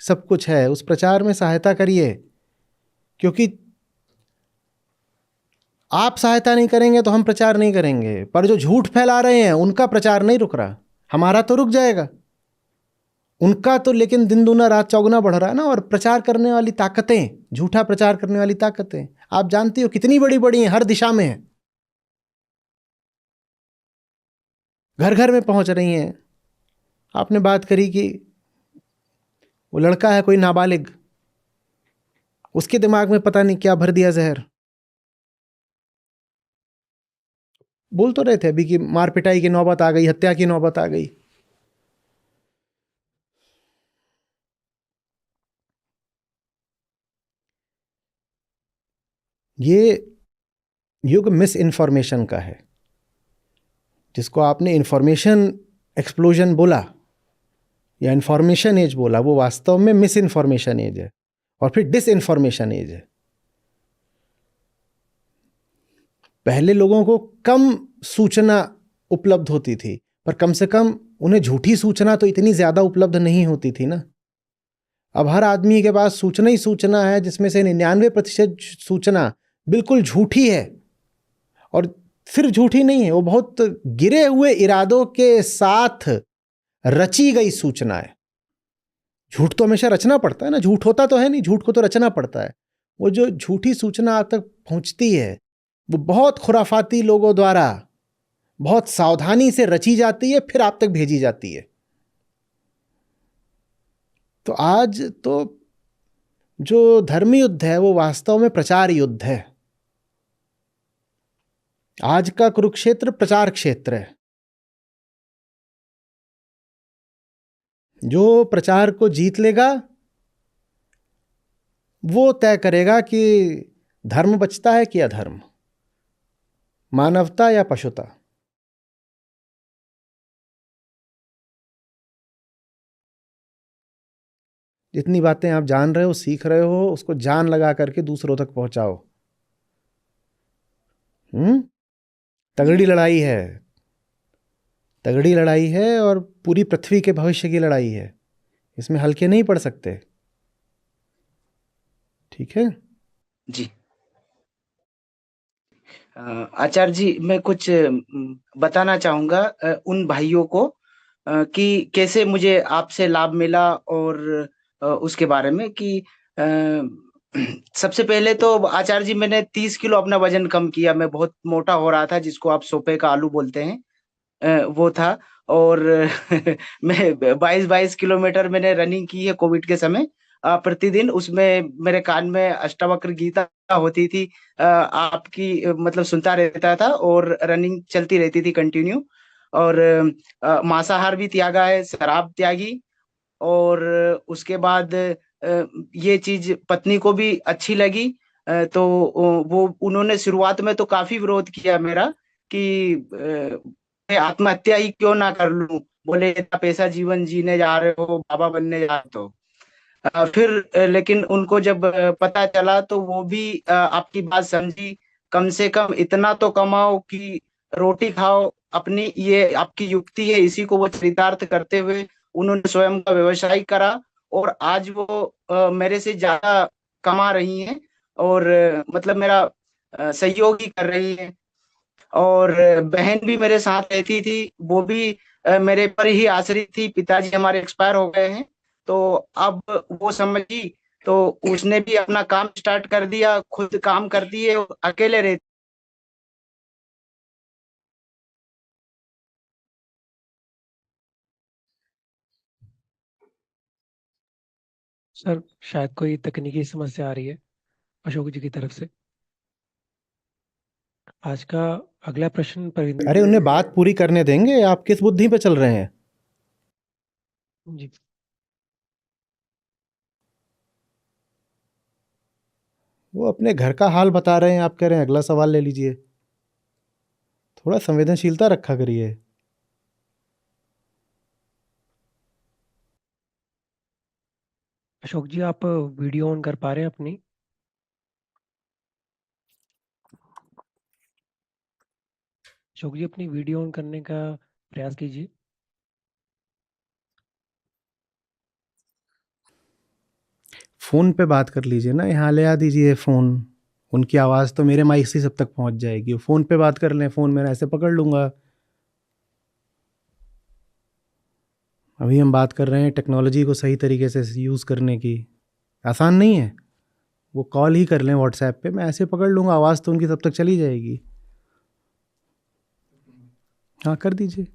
सब कुछ है, उस प्रचार में सहायता करिए। क्योंकि आप सहायता नहीं करेंगे तो हम प्रचार नहीं करेंगे। पर जो झूठ फैला रहे हैं उनका प्रचार नहीं रुक रहा, हमारा तो रुक जाएगा, उनका तो लेकिन दिन दूना रात चौगुना बढ़ रहा है ना। और प्रचार करने वाली ताकतें, झूठा प्रचार करने वाली ताकतें आप जानती हो कितनी बड़ी बड़ी हैं, हर दिशा में है, घर घर में पहुंच रही हैं। आपने बात करी कि वो लड़का है कोई नाबालिग, उसके दिमाग में पता नहीं क्या भर दिया जहर। बोल तो रहे थे अभी कि मार पिटाई की नौबत आ गई, हत्या की नौबत आ गई। ये युग मिस इन्फॉर्मेशन का है। जिसको आपने इंफॉर्मेशन एक्सप्लोजन बोला या इंफॉर्मेशन एज बोला, वो वास्तव में मिस इन्फॉर्मेशन एज है, और फिर डिस इन्फॉर्मेशन एज है। पहले लोगों को कम सूचना उपलब्ध होती थी, पर कम से कम उन्हें झूठी सूचना तो इतनी ज्यादा उपलब्ध नहीं होती थी ना। अब हर आदमी के पास सूचना ही सूचना है, जिसमें से 99% सूचना बिल्कुल झूठी है। और सिर्फ झूठी नहीं है, वो बहुत गिरे हुए इरादों के साथ रची गई सूचना है। झूठ तो हमेशा रचना पड़ता है ना, झूठ होता तो है नहीं, झूठ को तो रचना पड़ता है। वो जो झूठी सूचना आप तक पहुंचती है वो बहुत खुराफाती लोगों द्वारा बहुत सावधानी से रची जाती है, फिर आप तक भेजी जाती है। तो आज तो जो धर्म युद्ध है वो वास्तव में प्रचार युद्ध है। आज का कुरुक्षेत्र प्रचार क्षेत्र है। जो प्रचार को जीत लेगा वो तय करेगा कि धर्म बचता है कि अधर्म, मानवता या पशुता। जितनी बातें आप जान रहे हो, सीख रहे हो, उसको जान लगा करके दूसरों तक पहुंचाओ। तगड़ी लड़ाई है, तगड़ी लड़ाई है, और पूरी पृथ्वी के भविष्य की लड़ाई है। इसमें हल्के नहीं पड़ सकते। ठीक है जी। आचार्य जी, मैं कुछ बताना चाहूंगा उन भाइयों को कि कैसे मुझे आपसे लाभ मिला, और उसके बारे में कि सबसे पहले तो आचार्य जी, मैंने 30 किलो अपना वजन कम किया। मैं बहुत मोटा हो रहा था, जिसको आप सोपे का आलू बोलते हैं, वो था। और मैं 22-22 किलोमीटर मैंने रनिंग की है कोविड के समय, प्रतिदिन। उसमें मेरे कान में अष्टावक्र गीता होती थी, आपकी मतलब सुनता रहता था, और रनिंग चलती रहती थी कंटिन्यू। और मांसाहार भी त्यागा है, शराब त्यागी। और उसके बाद ये चीज पत्नी को भी अच्छी लगी। तो वो उन्होंने शुरुआत में तो काफी विरोध किया मेरा कि मैं आत्महत्या ही क्यों ना कर लूं। बोले, इतना पैसा जीवन जीने जा रहे हो, बाबा बनने जा रहे हो। तो फिर लेकिन उनको जब पता चला, तो वो भी आपकी बात समझी। कम से कम इतना तो कमाओ कि रोटी खाओ अपनी, ये आपकी युक्ति है। इसी को वो चरितार्थ करते हुए उन्होंने स्वयं का व्यवसाय करा, और आज वो मेरे से ज्यादा कमा रही हैं, और मतलब मेरा सहयोग ही कर रही हैं। और बहन भी मेरे साथ रहती थी, वो भी मेरे पर ही आश्रित थी। पिताजी हमारे एक्सपायर हो गए हैं, तो अब वो समझी, तो उसने भी अपना काम स्टार्ट कर दिया, खुद काम करती है, अकेले रहती। सर, शायद कोई तकनीकी समस्या आ रही है अशोक जी की तरफ से। आज का अगला प्रश्न प्रवीण अरे उन्हें बात पूरी करने देंगे, आप किस बुद्धि पे चल रहे हैं? जी। वो अपने घर का हाल बता रहे हैं, आप कह रहे हैं अगला सवाल ले लीजिए। थोड़ा संवेदनशीलता रखा करिए। अशोक जी, आप वीडियो ऑन कर पा रहे हैं अपनी? अशोक जी, अपनी वीडियो ऑन करने का प्रयास कीजिए। फ़ोन पे बात कर लीजिए ना, यहाँ ले आ दीजिए फ़ोन। उनकी आवाज़ तो मेरे माइक से सब तक पहुँच जाएगी। फ़ोन पे बात कर लें, फ़ोन मेरा ऐसे पकड़ लूँगा। अभी हम बात कर रहे हैं टेक्नोलॉजी को सही तरीके से यूज़ करने की। आसान नहीं है। वो कॉल ही कर लें व्हाट्सएप पे, मैं ऐसे पकड़ लूँगा, आवाज़ तो उनकी तब तक चली जाएगी। हाँ, कर दीजिए।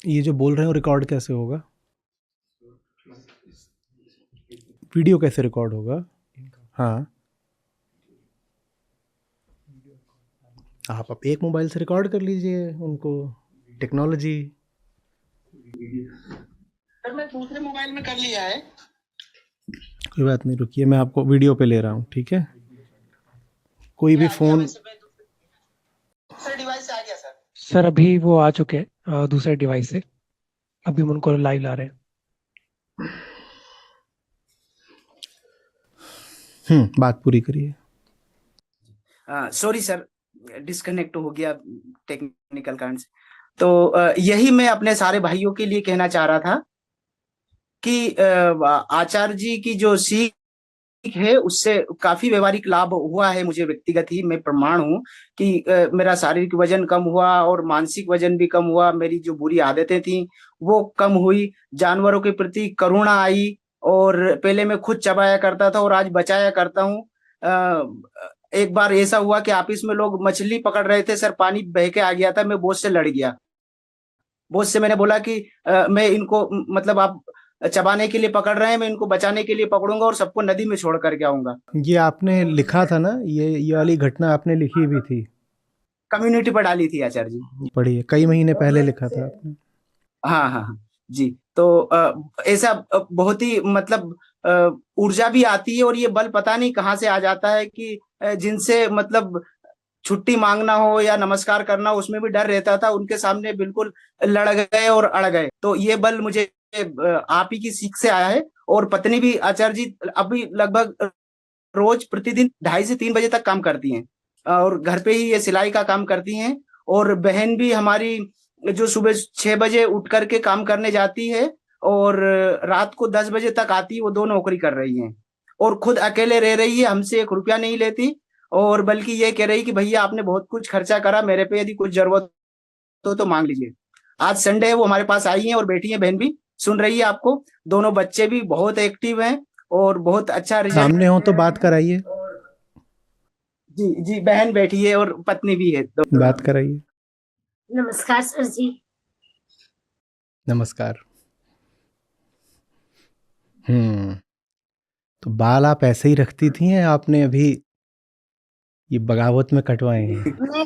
ये जो बोल रहे हो रिकॉर्ड कैसे होगा? वीडियो कैसे रिकॉर्ड होगा? हाँ, आप एक मोबाइल से रिकॉर्ड कर लीजिए उनको। टेक्नोलॉजी। सर, मैं दूसरे मोबाइल में कर लिया है। कोई बात नहीं, रुकिए, मैं आपको वीडियो पे ले रहा हूँ, ठीक है? कोई भी फ़ोन। दूसरे डिवाइस से आ गया सर। सर, अभी वो आ चुके हैं दूसरे डिवाइस से। अभी हम उनको लाइव ला रहे हैं। बात पूरी करिए। सॉरी सर, डिस्कनेक्ट हो गया टेक्निकल कारण से। तो यही मैं अपने सारे भाइयों के लिए कहना चाह रहा था कि आचार्य जी की जो सीख है, उससे काफी व्यवहारिक लाभ हुआ है मुझे व्यक्तिगत ही। मैं प्रमाण हूँ कि मेरा शारीरिक वजन कम हुआ, और मानसिक वजन भी कम हुआ। मेरी जो बुरी आदतें थी वो कम हुई, जानवरों के प्रति करुणा आई। और पहले मैं खुद चबाया करता था, और आज बचाया करता हूँ। एक बार ऐसा हुआ कि ऑफिस में लोग मछली पकड़ रहे थे सर, पानी बह के आ गया था, मैं बॉस से लड़ गया। बॉस से मैंने बोला कि मैं इनको मतलब आप चबाने के लिए पकड़ रहे हैं, मैं इनको बचाने के लिए पकड़ूंगा, और सबको नदी में छोड़ करके आऊंगा। ये आपने लिखा था ना, ये वाली घटना आपने लिखी भी थी? कम्युनिटी पर डाली थी आचार्य जी। पढ़िए, कई महीने पहले लिखा था आपने। हाँ हाँ हाँ जी। तो ऐसा बहुत ही मतलब ऊर्जा भी आती है, और ये बल पता नहीं कहाँ से आ जाता है कि जिनसे मतलब छुट्टी मांगना हो या नमस्कार करना हो उसमें भी डर रहता था, उनके सामने बिल्कुल लड़ गए और अड़ गए। तो ये बल मुझे आप ही की सीख से आया है। और पत्नी भी आचार्य जी अभी लगभग रोज प्रतिदिन 2:30 से 3 बजे तक काम करती हैं, और घर पे ही ये सिलाई का काम करती हैं। और बहन भी हमारी जो सुबह 6 बजे उठ करके काम करने जाती है और रात को 10 बजे तक आती है, वो 2 नौकरी कर रही हैं और खुद अकेले रह रही है, हमसे 1 रुपया नहीं लेती। और बल्कि ये कह रही कि भैया आपने बहुत कुछ खर्चा करा, मेरे पे यदि कुछ जरूरत हो तो मांग लीजिए। आज संडे है, वो हमारे पास आई हैं और बैठी हैं, बहन भी सुन रही है आपको। दोनों बच्चे भी बहुत एक्टिव हैं और बहुत अच्छा रिजल्ट। सामने हो तो बात कराइए, जी जी, बहन बैठी है और पत्नी भी है। बात कराइए। नमस्कार सर जी। नमस्कार। तो बाल आप ऐसे ही रखती थी या आपने अभी ये बगावत में कटवाए हैं? मैं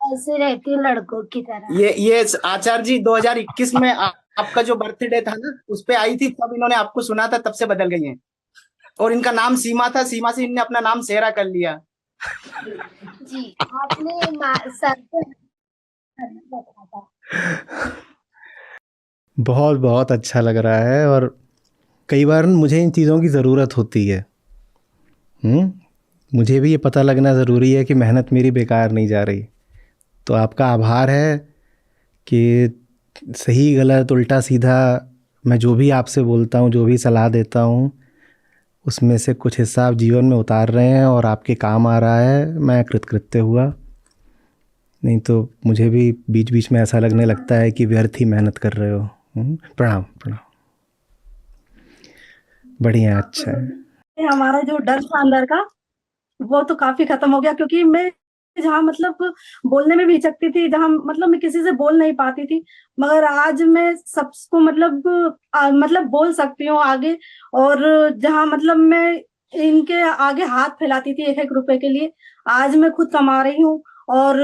ऐसे रहती हूँ लड़कों की तरह। ये आचार्य जी 2021 में आपका जो बर्थडे था ना, उस पे आई थी, तब इन्होंने आपको सुना था, तब से बदल गई हैं। और इनका नाम सीमा था, सीमा से इनने अपना नाम सेहरा कर लिया। जी, आपने सर पे रखा था। बहुत बहुत अच्छा लग रहा है, और कई बार मुझे इन चीज़ों की ज़रूरत होती है। मुझे भी ये पता लगना ज़रूरी है कि मेहनत मेरी बेकार नहीं जा रही। तो आपका आभार है कि सही गलत उल्टा सीधा मैं जो भी आपसे बोलता हूँ, जो भी सलाह देता हूँ, उसमें से कुछ हिस्सा आप जीवन में उतार रहे हैं और आपके काम आ रहा है। मैं कृतकृत्य हुआ। नहीं तो मुझे भी बीच बीच में ऐसा लगने लगता है कि व्यर्थ ही मेहनत कर रहे हो। प्रणाम प्रणाम। बढ़िया, अच्छा है। हमारा जो डर था अंदर का, वो तो काफी खत्म हो गया, क्योंकि मैं जहाँ मतलब बोलने में भी हिचकती थी, जहाँ मतलब मैं किसी से बोल नहीं पाती थी, मगर आज मैं सबको मतलब बोल सकती हूँ आगे। और जहाँ मतलब मैं इनके आगे हाथ फैलाती थी 1-1 रुपए के लिए, आज मैं खुद कमा रही हूँ और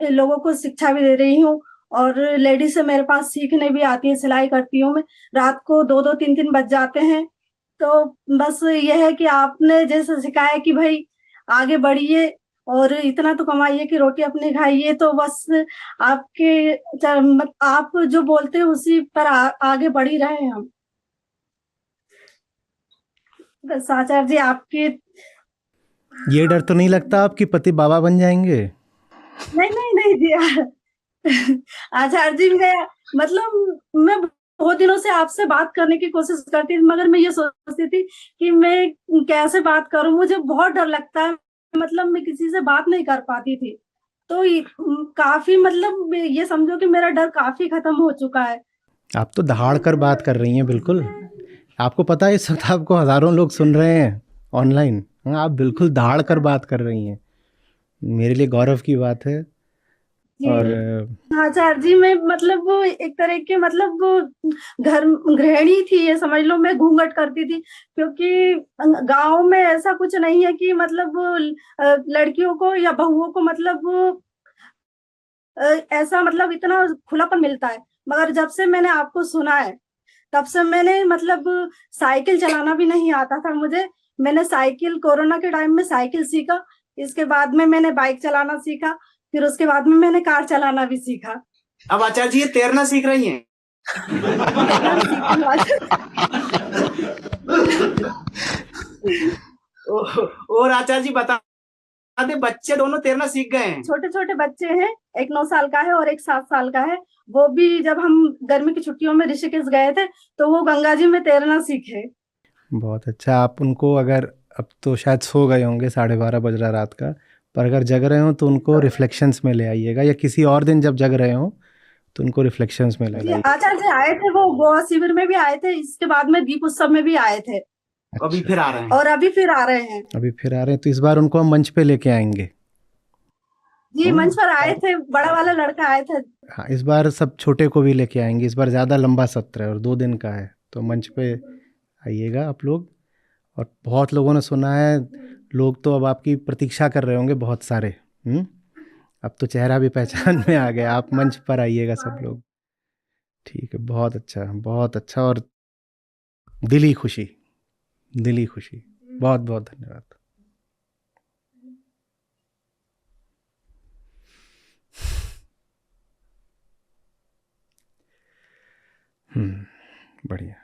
लोगों को शिक्षा भी दे रही हूँ। और लेडीज से मेरे पास सीखने भी आती है, सिलाई करती हूँ मैं। रात को 2-2 3-3 बज जाते हैं। तो बस ये है कि आपने जैसे सिखाया कि भाई आगे बढ़िए और इतना तो कमाइए कि रोटी अपनी खाइए, तो बस आप जो बोलते हैं उसी पर आगे बढ़ ही रहे हैं हम। बस आचार्य जी आपके ये डर तो नहीं लगता आपके पति बाबा बन जाएंगे? नहीं नहीं नहीं जी आचार्य जी, मतलब मैं बहुत दिनों से आपसे बात करने की कोशिश करती थी, मगर मैं ये सोचती थी कि मैं कैसे बात करूं, मुझे बहुत डर लगता है, मतलब मैं किसी से बात नहीं कर पाती थी। तो काफी मतलब ये समझो कि मेरा डर काफी खत्म हो चुका है। आप तो दहाड़ कर बात कर रही हैं बिल्कुल। आपको पता है इस वक्त आपको हज़ारों लोग सुन रहे हैं ऑनलाइन। आप बिल्कुल दहाड़ कर बात कर रही हैं, मेरे लिए गौरव की बात है। और आचार्य जी, मैं मतलब वो एक तरह के मतलब वो घर गृहिणी थी, ये समझ लो। मैं घूंघट करती थी, क्योंकि गांव में ऐसा कुछ नहीं है कि मतलब लड़कियों को या बहुओं को मतलब ऐसा मतलब इतना खुलापन मिलता है। मगर जब से मैंने आपको सुना है, तब से मैंने मतलब साइकिल चलाना भी नहीं आता था मुझे। मैंने साइकिल कोरोना के टाइम में साइकिल सीखा, इसके बाद में मैंने बाइक चलाना सीखा, फिर उसके बाद में मैंने कार चलाना भी सीखा। अब आचार्य जी ये तैरना सीख रही हैं। और आचार्य जी बता दे, बच्चे दोनों तैरना सीख गए हैं। छोटे छोटे बच्चे हैं, एक 9 साल का है और एक 7 साल का है। वो भी जब हम गर्मी की छुट्टियों में ऋषिकेश गए थे, तो वो गंगा जी में तैरना सीखे। बहुत अच्छा। आप उनको अगर, अब तो शायद सो गए होंगे, 12:30 बज रहा रात का, पर अगर जग रहे हो तो उनको रिफ्लेक्शंस में ले आइएगा, या किसी और दिन जब जग रहे हो तो उनको रिफ्लेक्शंस में ले आइए। आचार्य जी आए थे, वो गोवा शिविर में भी आए थे, इसके बाद में दीप उत्सव में भी आए थे। अभी फिर आ रहे हैं। और अभी फिर आ रहे हैं। अभी फिर आ रहे हैं, तो इस बार उनको हम मंच पे लेके आएंगे। जी, मंच पर आए थे, बड़ा वाला लड़का आए थे। हाँ, इस बार सब छोटे को भी लेके आएंगे। इस बार ज़्यादा लंबा सत्र है और 2 दिन का है, तो मंच पे आइएगा आप लोग। और बहुत लोगों ने सुना है, लोग तो अब आपकी प्रतीक्षा कर रहे होंगे बहुत सारे। अब तो चेहरा भी पहचान में आ गया। आप मंच पर आइएगा सब लोग। ठीक है, बहुत अच्छा, बहुत अच्छा। और दिली खुशी, दिली खुशी। बहुत बहुत धन्यवाद। बढ़िया।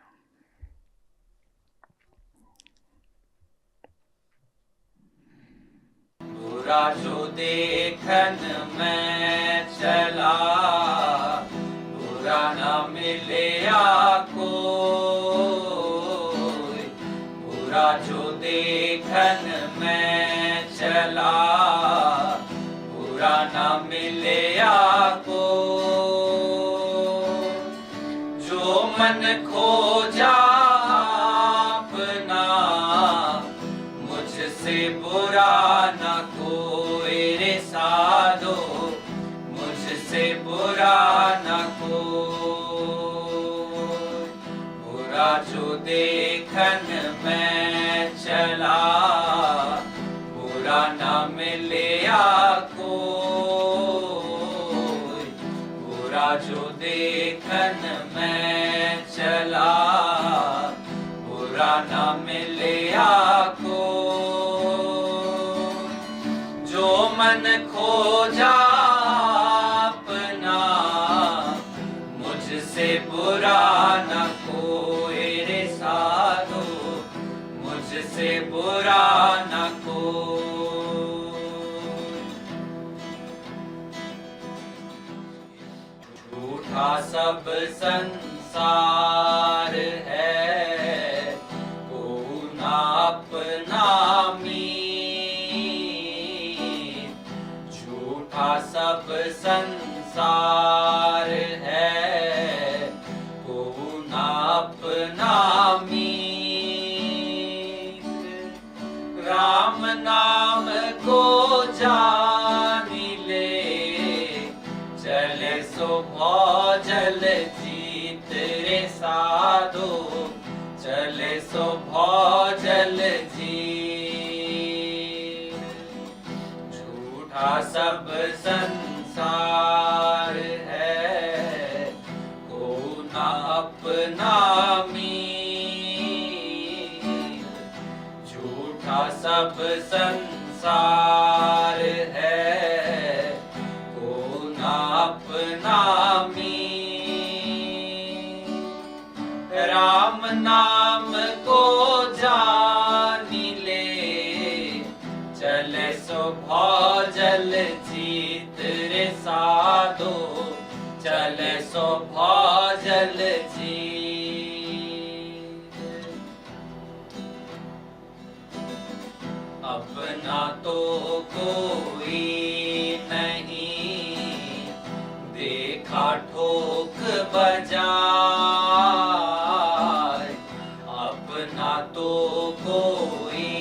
बुरा जो देखन मैं चला, बुरा न मिले आको। बुरा जो देखन मैं चला, बुरा न मिले आको। जो मन खोजा अपना, मुझसे बुरा न कोई रे साधो, मुझसे बुरा न कोई। बुरा जो देखन मैं चला, बुरा न मिले आको। बुरा जो देखन मैं चला, बुरा न मिले आको। जो मन खोजा अपना, मुझसे बुरा न कोई रे साधो, मुझसे बुरा न कोई। झूठा सब संसार है, को ना अपना सब संसार है, को ना अपना मीत। राम नाम को जानी ले, चले सो भौजल जीत रे साधो, चले सो भौजल सब संसार है, को ना अपना मीत। झूठा सब संसार है, को ना अपना मीत। राम नाम को जानी ले, चले सो भौजल जीत रे साधो, चले सो भौजल जीत। अपना तो कोई नहीं, देखा ठोक बजाए। अपना तो कोई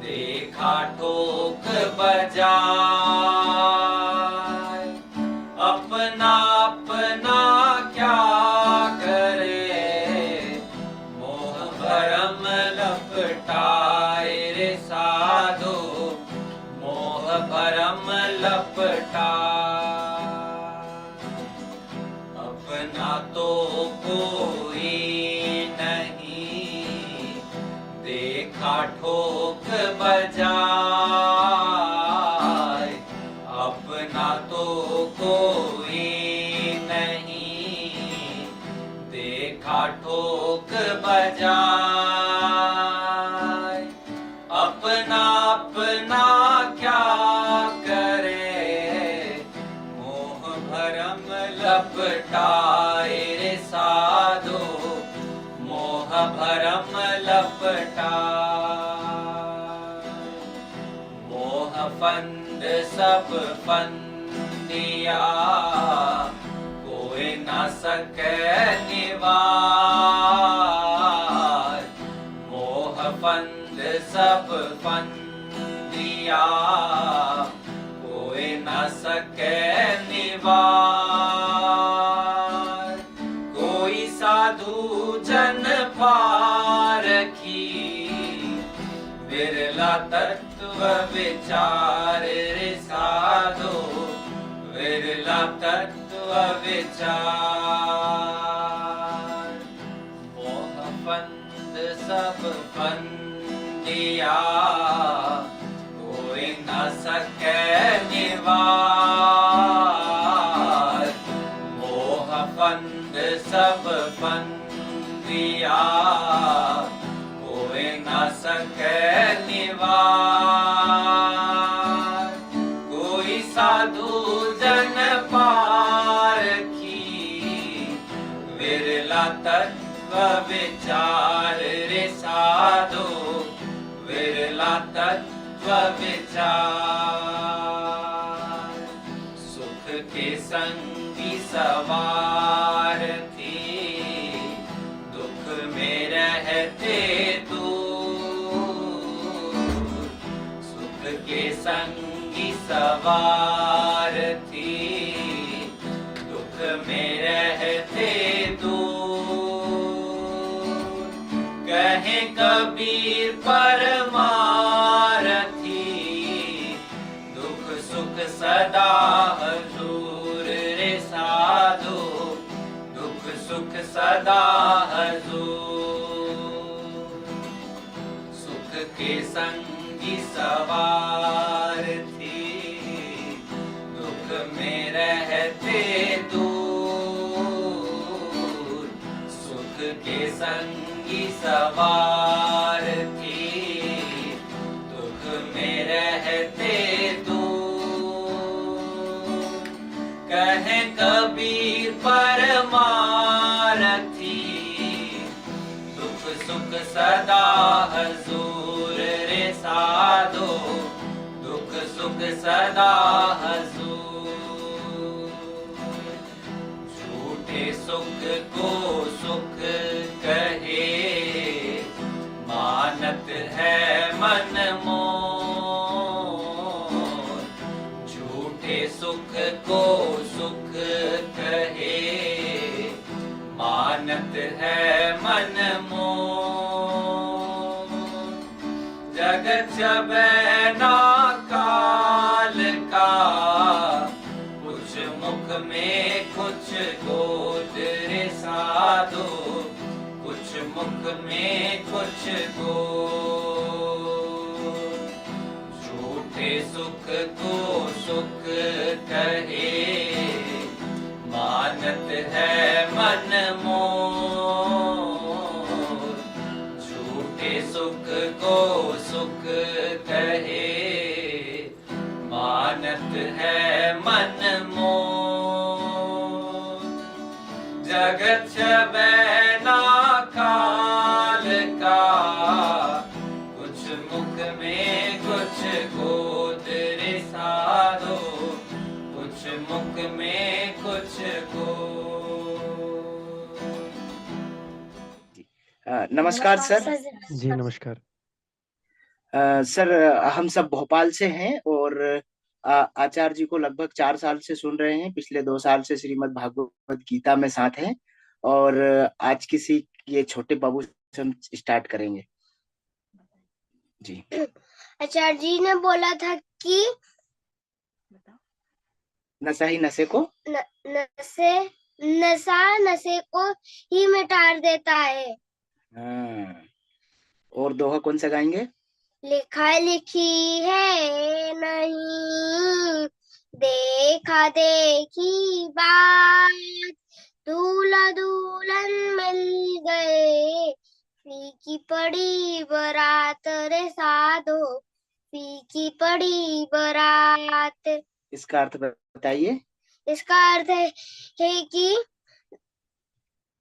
देखा ठोक बजाए। अपना अपना क्या करे, मोह भरम लपटाए रे साधो, मोह भरम लपटाए। अपना तो कोई नहीं, देखा ठोक बजाए। अपना तो कोई नहीं, देखा ठोक बजाए। अपना अपना क्या करे, मोह भरम लपटाए रे साधो, मोह भरम लपटाए। मोह फंद सब फंदिया, कोई न सके निवार। मोह फंद सब फंदिया, कोई न सके निवार। कोई साधु जन पारखी, बिरला तत्व विचार रे साधो, बिरला तत्व विचार। मोह फंद सब फंदिया, कोई न सके निवार। फंद सब फंदिया, कोई न सके निवार। कोई साधु जन पारखी, विरला तत्व विचार रे साधु, विरला तत्व विचार। सुख के संगी सवार थी, दुख में रहते दूर। सुख के संगी सवार थी, दुख में रहते दूर। कहे कबीर परमारथी, दुख सुख सदा हजूर रे साधु, दुख सुख सदा हजूर। सुख के संगी सवार थी, दुख में रहते दूर। सुख के संगी सवार थी, दुख में रहते दूर। कहे कबीर परमारथी, दुख सुख सदा हजूर रे साधु, दुख सुख सदा हजूर। झूठे सुख को सुख कहे, मानत है मन मोर। झूठे सुख को सुख कहे, मानत है मन मोर। जगत जबै ना काल का, कुछ मुख में कुछ गोद रे साधु, कुछ मुख में कुछ गोद। झूठे सुख को सुख कहे, मानत है मन मोर। झूठे सुख को सुख कहे, मानत है मन मोर। जगत छबे ना काल का, कुछ मुख में कुछ गोद रे साधु, कुछ मुख में कुछ गोद। नमस्कार सर। जी नमस्कार। सर हम सब भोपाल से हैं और आचार्य जी को लगभग 4 साल से सुन रहे हैं। पिछले 2 साल से श्रीमद् भागवत गीता में साथ हैं और आज किसी ये छोटे बाबू से हम स्टार्ट करेंगे। जी आचार्य जी ने बोला था कि नशा ही नशे को नशा नशे को ही मिटा देता है। हाँ। और दोहा कौन सा गाएंगे? लिखा लिखी है नहीं, देखा देखी बात, दूल्हा दुल्हन मिल गए, फीकी पड़ी बारात रे साधो, फीकी पड़ी बारात। इसका अर्थ बताइए। इसका अर्थ है कि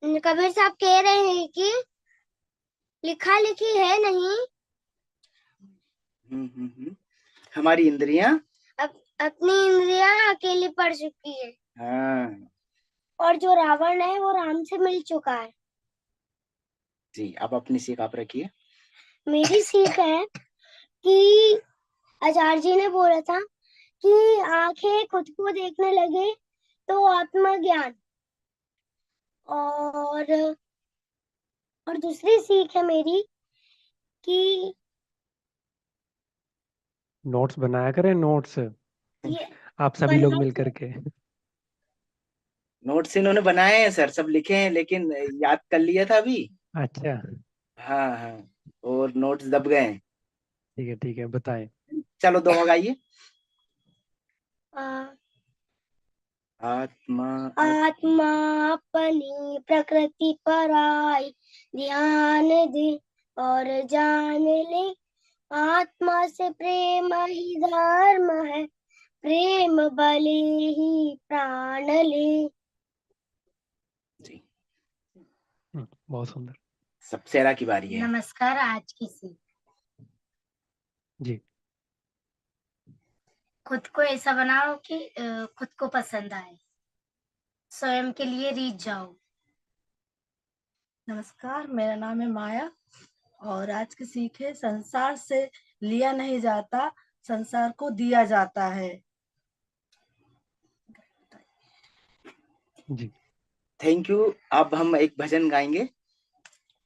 कबीर साहब कह रहे हैं कि लिखा लिखी है नहीं। हमारी इंद्रियां अपनी इंद्रियां अकेली पड़ चुकी है। हाँ। और जो रावण है वो राम से मिल चुका है। जी आप अपनी सीख आप रखिए। मेरी सीख है कि आचार्य जी ने बोला था कि आंखें खुद को देखने लगे तो आत्मज्ञान। और दूसरी सीख है मेरी कि नोट्स बनाया करें, नोट्स ये आप सभी लोग मिल करके। नोट्स इन्होंने बनाए हैं सर, सब लिखे हैं, लेकिन याद कर लिया था अभी। अच्छा हाँ हाँ, और नोट्स दब गए हैं। ठीक है बताएं। चलो दोहा गाइए। आत्मा आत्मा अपनी प्रकृति पर आई, ध्यान दे और जान ले, आत्मा से प्रेम ही धर्म है, प्रेम बले ही प्राण ले। जी, बहुत सुंदर। सबसेरा की बारी है। नमस्कार। आज की सीख, जी। खुद को ऐसा बनाओ कि खुद को पसंद आए, स्वयं के लिए रीत जाओ। नमस्कार, मेरा नाम है माया और आज की सीख है, संसार से लिया नहीं जाता, संसार को दिया जाता है। जी। Thank you. अब हम एक भजन गाएंगे।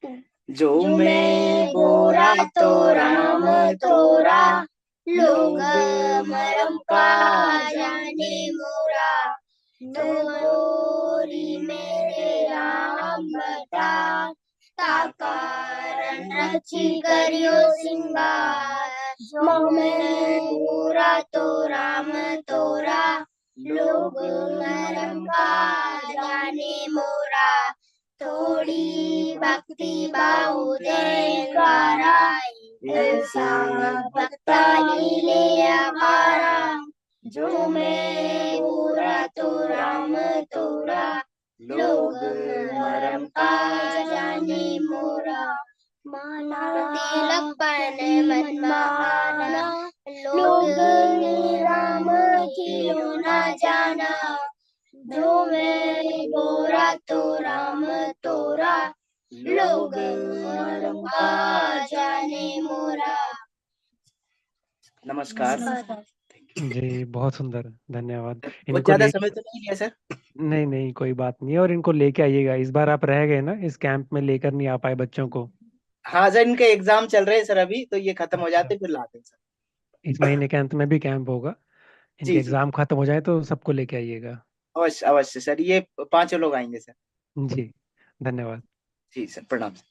जो जो मैं मैं गोरा गोरा तो तो राम राम तोरा, तोरा, लोग लोग मरम मरम का का जाने जाने मोरा, तो गोरी मेरे राम बता, ताकारण रची करियो सिंगार। जो मैं गोरा तो राम तोरा, लोग मरम का जाने मोरा, थोड़ी भक्ति बहुत गारा, ऐसा भक्ता ले अपारा। जो मैं गोरा तो राम तोरा, लोग मरम का जाने मोरा, माना तिलकपन मन महाना, लोग राम कियो ना जाना। जो मैं गोरा तो राम तोरा, लोग मरम का जाने मोरा। नमस्कार। जी, बहुत सुंदर, धन्यवाद। बहुत इनको ज्यादा ले समय तो नहीं लिया सर? नहीं नहीं, कोई बात नहीं है। और इनको लेके आइएगा, इस बार आप रह गए ना, इस कैंप में लेकर नहीं आ पाए बच्चों को। हाँ सर, इनके एग्जाम चल रहे हैं सर, अभी तो ये खत्म हो अच्छा, जाते फिर लाते हैं सर। इस महीने के अंत में भी कैंप होगा। इनके जी जी, एग्जाम खत्म हो जाए तो सबको लेके आइएगा। अवश्य अवश्य सर, ये 5 लोग आएंगे सर। जी, धन्यवाद। जी सर, प्रणाम सर।